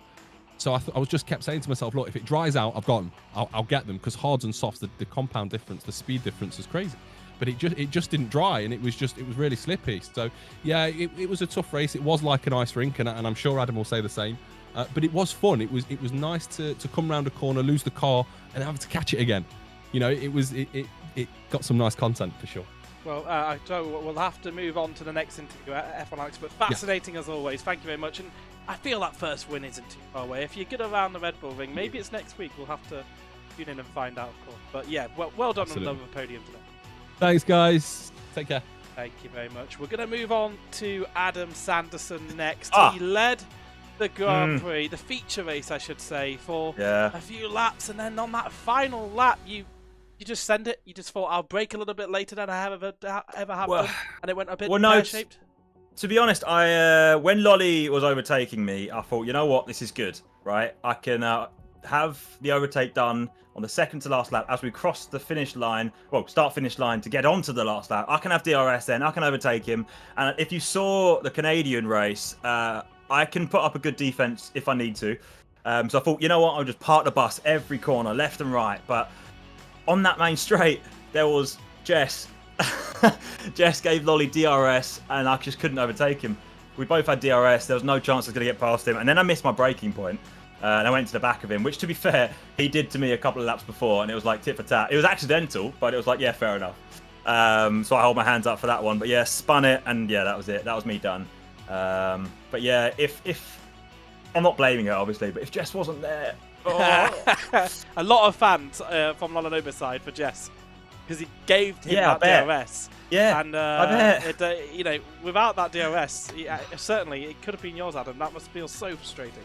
So I was just kept saying to myself, look, if it dries out, I've got them. I'll get them, because hards and softs, the compound difference, the speed difference is crazy. But it just didn't dry, and it was really slippy. So yeah, it was a tough race. It was like an ice rink, and I'm sure Adam will say the same. But it was fun. It was nice to come round a corner, lose the car, and have to catch it again. You know, it got some nice content for sure. Well, so we'll have to move on to the next interview, F1 Alex, but fascinating as always. Thank you very much. And I feel that first win isn't too far away. If you're good around the Red Bull Ring, maybe it's next week. We'll have to tune in and find out, of course. But yeah, well done on another podium today. Thanks, guys. Take care. Thank you very much. We're going to move on to Adam Sanderson next. He led the Grand Prix, the feature race, I should say, for a few laps. And then on that final lap, you just send it. You just thought, I'll brake a little bit later than I have ever have done. And it went a bit pear-shaped. To be honest, I when Lolly was overtaking me, I thought, you know what, this is good, right? I can have the overtake done on the second to last lap as we cross the finish line, start-finish line to get onto the last lap. I can have DRS then, I can overtake him. And if you saw the Canadian race, I can put up a good defense if I need to. So I thought, you know what, I'll just park the bus every corner, left and right. But on that main straight, there was Jess. Jess gave Lolly DRS, and I just couldn't overtake him. We both had DRS. There was no chance I was going to get past him. And then I missed my braking point, and I went to the back of him, which, to be fair, he did to me a couple of laps before, and it was like tit for tat. It was accidental, but it was like, yeah, fair enough. So I hold my hands up for that one. But yeah, spun it, and yeah, that was it. That was me done. But yeah, if I'm not blaming her, obviously, but if Jess wasn't there... Oh. A lot of fans from Lolanova's side for Jess, because he gave him that DRS. Yeah, and I bet. you know, without that DRS, certainly it could have been yours, Adam. That must feel so frustrating.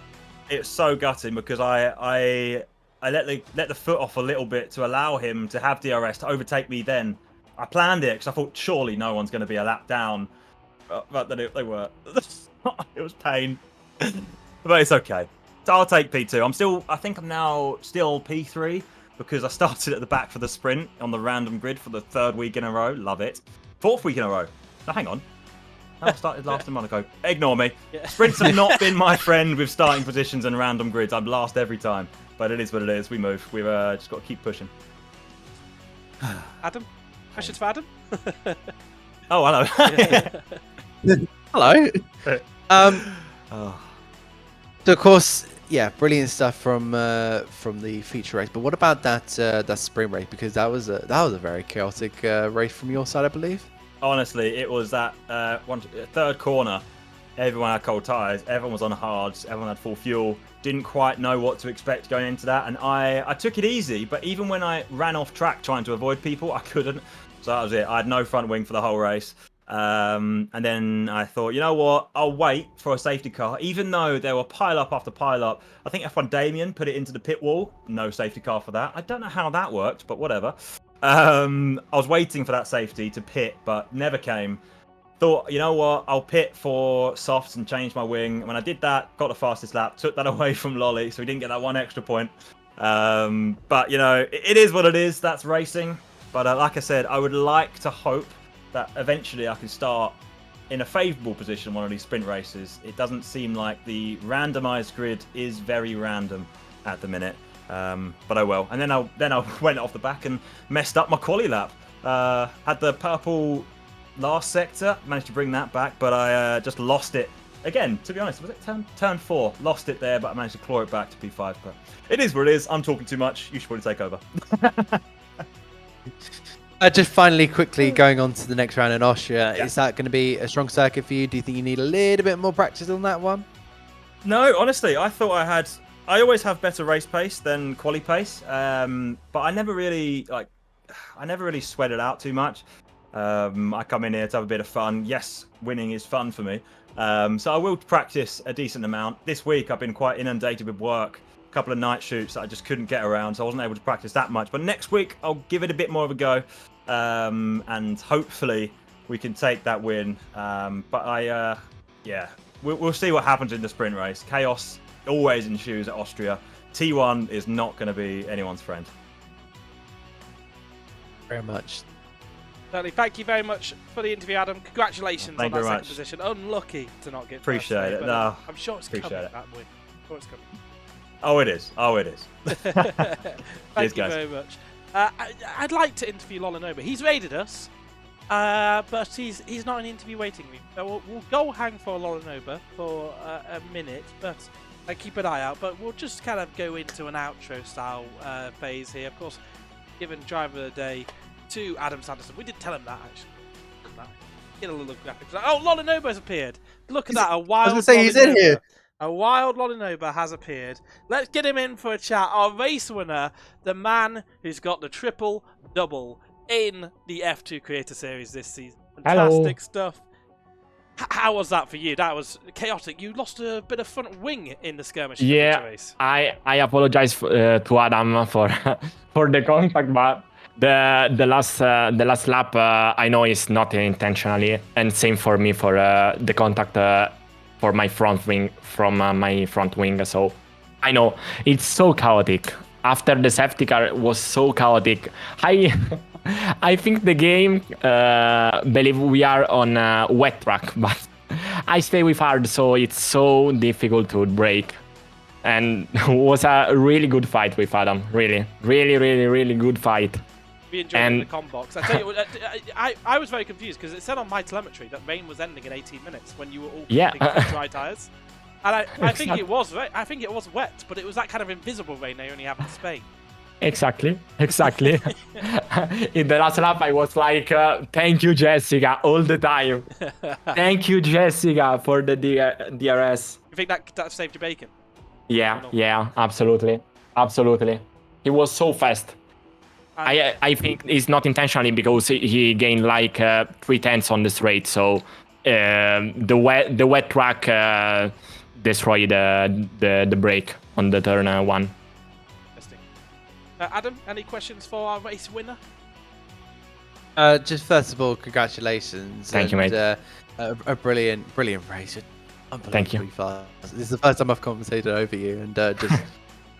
It's so gutting because I let the foot off a little bit to allow him to have DRS to overtake me. Then I planned it because I thought surely no one's going to be a lap down, but then they were. It was pain, but it's okay. So I'll take P2. I think I'm now still P3 because I started at the back for the sprint on the random grid for the 3rd week in a row. Love it. 4th week in a row. No, hang on. I started last in Monaco. Ignore me. Yeah. Sprints have not been my friend with starting positions and random grids. I'm last every time. But it is what it is. We move. We've just got to keep pushing. Adam? Questions for Adam? Oh, hello. Hello. So, of course, yeah, brilliant stuff from the feature race. But what about that sprint race? Because that was a very chaotic race from your side, I believe. Honestly, it was that 3rd corner. Everyone had cold tyres. Everyone was on hards. Everyone had full fuel. Didn't quite know what to expect going into that. And I took it easy. But even when I ran off track trying to avoid people, I couldn't. So that was it. I had no front wing for the whole race. And then I thought, you know what? I'll wait for a safety car. Even though there were pile up after pile up. I think F1 Damien put it into the pit wall. No safety car for that. I don't know how that worked, but whatever. I was waiting for that safety to pit, but never came. Thought, you know what? I'll pit for softs and change my wing. When I did that, got the fastest lap. Took that away from Lolly, so he didn't get that 1 extra point. But, you know, it is what it is. That's racing. But like I said, I would like to hope that eventually I can start in a favourable position in one of these sprint races. It doesn't seem like the randomised grid is very random at the minute. But I will. And then I went off the back and messed up my quali lap. Had the purple last sector, managed to bring that back, but I just lost it. Again, to be honest, was it turn 4? Lost it there, but I managed to claw it back to P5. But it is what it is. I'm talking too much. You should probably take over. Just finally, quickly going on to the next round in Austria. Yeah. Is that going to be a strong circuit for you? Do you think you need a little bit more practice on that one? No, honestly, I thought I always have better race pace than quali pace, but I never really sweat it out too much. I come in here to have a bit of fun. Yes, winning is fun for me, so I will practice a decent amount. This week I've been quite inundated with work, a couple of night shoots that I just couldn't get around, so I wasn't able to practice that much. But next week I'll give it a bit more of a go, and hopefully we can take that win. But we'll see what happens in the sprint race. Chaos always ensues at Austria. T1 is not going to be anyone's friend. Very much. Certainly. Thank you very much for the interview, Adam. Congratulations Thank on you that very second much. position. Unlucky to not get Appreciate first it. today, but No, I'm sure it's appreciate coming. it. That win. I'm sure it's coming. Oh, it is. Oh, it is. Thank you guys. very much. I'd like to interview Lolanoba. He's raided us, but he's not in interview waiting room. So we'll go hang for Lolanoba for a minute, but keep an eye out. But we'll just kind of go into an outro style phase here. Of course, given driver of the day to Adam Sanderson. We did tell him that actually. Get a little graphic. Oh, Lolanoba's appeared. Look at that. A wild. I was gonna say he's in here. A wild Lolanoba has appeared. Let's get him in for a chat. Our race winner, the man who's got the triple double in the F2 Creator Series this season. Fantastic stuff. How was that for you? That was chaotic. You lost a bit of front wing in the skirmish. Yeah, race. I apologize to Adam for for the contact, but the last lap I know is not intentionally, and same for me for the contact for my front wing from my front wing. So I know it's so chaotic. After the safety car was so chaotic, I think the game believe we are on a wet track, but I stay with hard, so it's so difficult to break. And it was a really good fight with Adam. Really good fight. We enjoyed the com box. I tell you what, I was very confused because it said on my telemetry that rain was ending in 18 minutes when you were all dry tires. And I think it was wet, but it was that kind of invisible rain they only have in Spain. Exactly. In the last lap, I was like, thank you, Jessica, all the time. Thank you, Jessica, for the DRS. You think that saved your bacon? Yeah, absolutely. He was so fast. I think it's not intentionally because he gained like 3/10 on the straight, so the wet track destroyed the brake on the turn 1. Adam, any questions for our race winner? Just first of all, congratulations. Thank you, mate. A brilliant race. Thank you. Unbelievably fast. This is the first time I've commentated over you, and just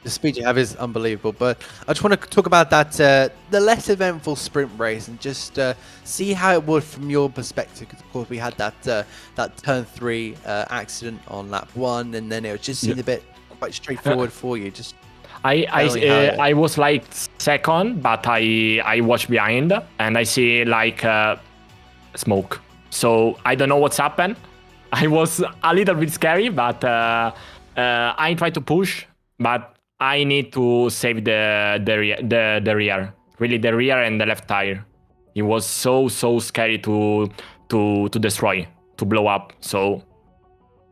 the speed you have is unbelievable. But I just want to talk about that the less eventful sprint race and just see how it was from your perspective. Because of course we had that turn 3 accident on lap 1, and then it just seemed a bit quite straightforward for you. Just I was like second, but I watched behind and I see like smoke. So I don't know what's happened. I was a little bit scary, but I tried to push, but I need to save the rear, really the rear and the left tire. It was so scary to destroy, to blow up. So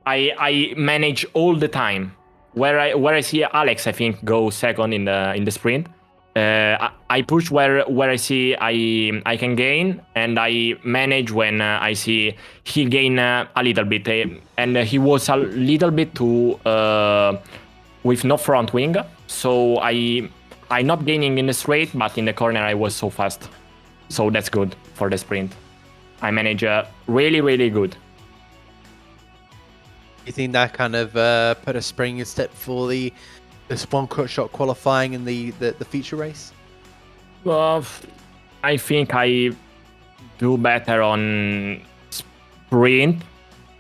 I manage all the time. Where I see Alex, I think, go second in the sprint. I push where I see I can gain, and I manage when I see he gain a little bit, and he was a little bit too with no front wing, so I not gaining in the straight, but in the corner I was so fast, so that's good for the sprint. I manage really good. You think that kind of put a spring step for this one cut shot qualifying in the feature race? Well, I think I do better on sprint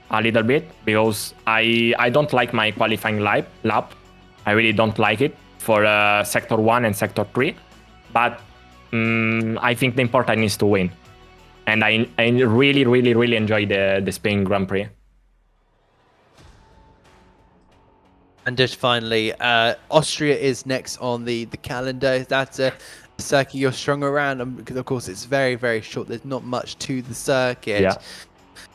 a little bit because I don't like my qualifying lap. I really don't like it for sector 1 and sector 3. But I think the important is to win. And I really enjoy the Spain Grand Prix. And just finally, Austria is next on the calendar. Is that a circuit you're strung around? Because of course it's very short. There's not much to the circuit. Yeah.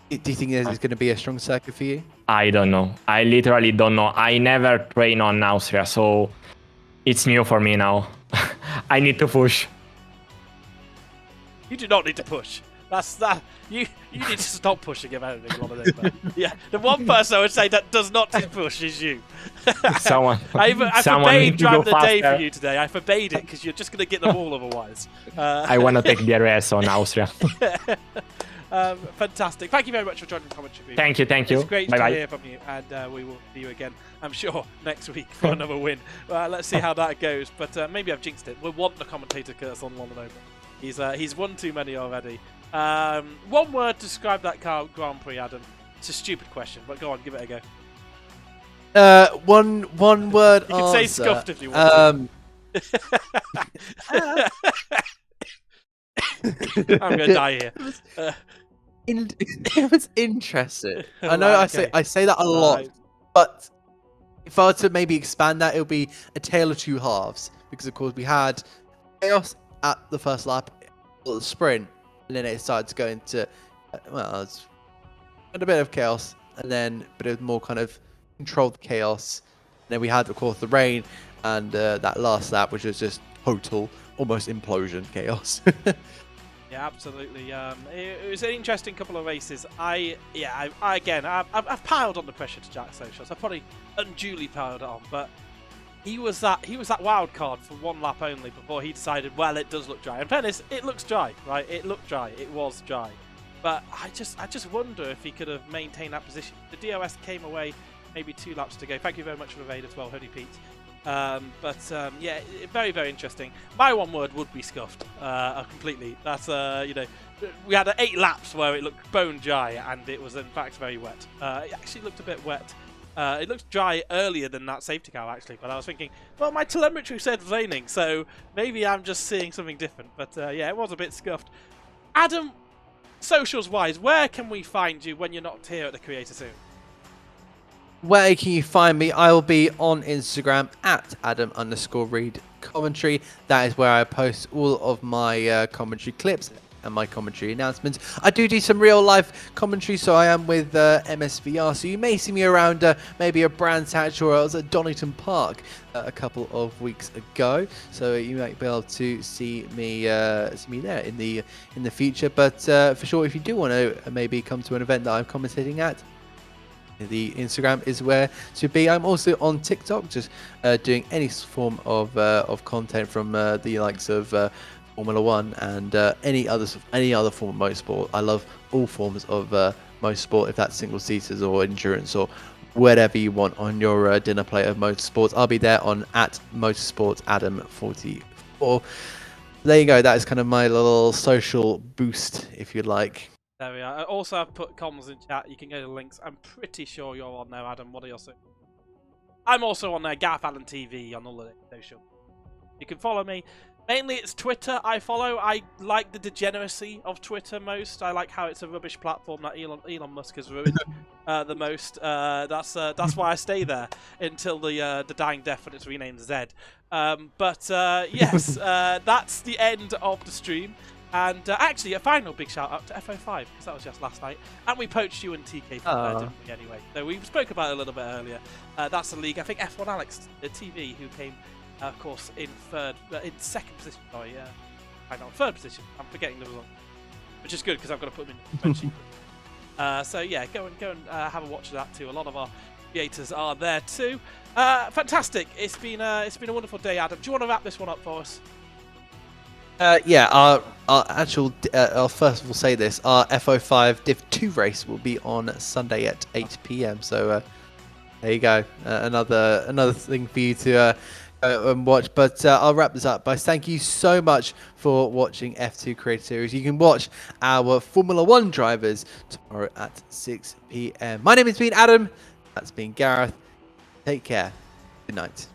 Do you think there's going to be a strong circuit for you? I don't know. I literally don't know. I never train on Austria, so it's new for me now. I need to push. You do not need to push. That's that. You need to stop pushing about anything, Lolanoba. Yeah, the one person I would say that does not push is you. Someone. I forbade drive the day for faster. you today. I forbade it because you're just going to get them all otherwise. I want to take DRS on Austria. Fantastic. Thank you very much for joining the commentary booth. Thank you. It's great Bye to bye. hear from you, and we will see you again, I'm sure, next week for another win. Let's see how that goes, but maybe I've jinxed it. We'll want the commentator curse on Lolanoba. He's won too many already. One word to describe that car Grand Prix, Adam. It's a stupid question, but go on, give it a go. One word. You can say scuffed if you want to. I'm gonna die here. It was interesting. I know Right, I say that a lot, Right. but if I were to maybe expand that, it would be a tale of two halves. Because of course we had chaos at the first lap, the sprint, and then it started to go into it's a bit of chaos, and then but it was more kind of controlled chaos. And then we had of course the rain and that last lap, which was just total, almost implosion chaos. Yeah, absolutely. It was an interesting couple of races. I've piled on the pressure to Jack Socials. I probably unduly piled it on, but he was that wild card for one lap only before he decided, well, it does look dry. In fairness, it looks dry, right? It looked dry. It was dry. But I just wonder if he could have maintained that position. The DOS came away maybe 2 laps to go. Thank you very much for the raid as well, Hoodie Pete. Yeah, very, very interesting. My one word would be scuffed completely. That's, we had 8 laps where it looked bone dry and it was in fact very wet. It actually looked a bit wet. It looked dry earlier than that safety car actually, but I was thinking, well, my telemetry said raining, so maybe I'm just seeing something different. But yeah, it was a bit scuffed. Adam, socials-wise, where can we find you when you're not here at the Creator Soon? Where can you find me? I will be on Instagram at Adam_Reed commentary. That is where I post all of my commentary clips and my commentary announcements. I do some real life commentary, so I am with MSVR, so you may see me around maybe a Brands Hatch, or I was at Donington Park a couple of weeks ago, so you might be able to see me there in the future. But for sure, if you do want to maybe come to an event that I'm commentating at, the Instagram is where to be. I'm also on TikTok, just doing any form of content from the likes of Formula 1 and any other form of motorsport. I love all forms of motorsport, if that's single seaters or endurance or whatever you want on your dinner plate of motorsports. I'll be there on at motorsportsadam44. There you go. That is kind of my little social boost, if you'd like. There we are. Also, I've put comms in chat. You can go to the links. I'm pretty sure you're on there, Adam. What are your socials? I'm also on there, Gareth Allen TV, on all of the social. You can follow me. Mainly, it's Twitter I follow. I like the degeneracy of Twitter most. I like how it's a rubbish platform that Elon Musk has ruined the most. That's why I stay there until the dying death when it's renamed Zed. Yes, that's the end of the stream. And actually, a final big shout out to F05, because that was just last night. And we poached you and TK from there, didn't we, anyway? So we spoke about it a little bit earlier. That's the league. I think F1 Alex TV, who came, of course, in second position. Sorry, third position. I'm forgetting the result. Which is good, because I've got to put them in the spreadsheet. So yeah, go and have a watch of that too. A lot of our creators are there too. Fantastic. It's been a wonderful day, Adam. Do you want to wrap this one up for us? Yeah, our actual, I'll first of all say this, our FO5 Div 2 race will be on Sunday at 8 PM, so there you go, another thing for you to go and watch. But I'll wrap this up by thank you so much for watching F2 Creator Series. You can watch our Formula 1 drivers tomorrow at 6 PM. My name has been Adam, that's been Gareth, take care, good night.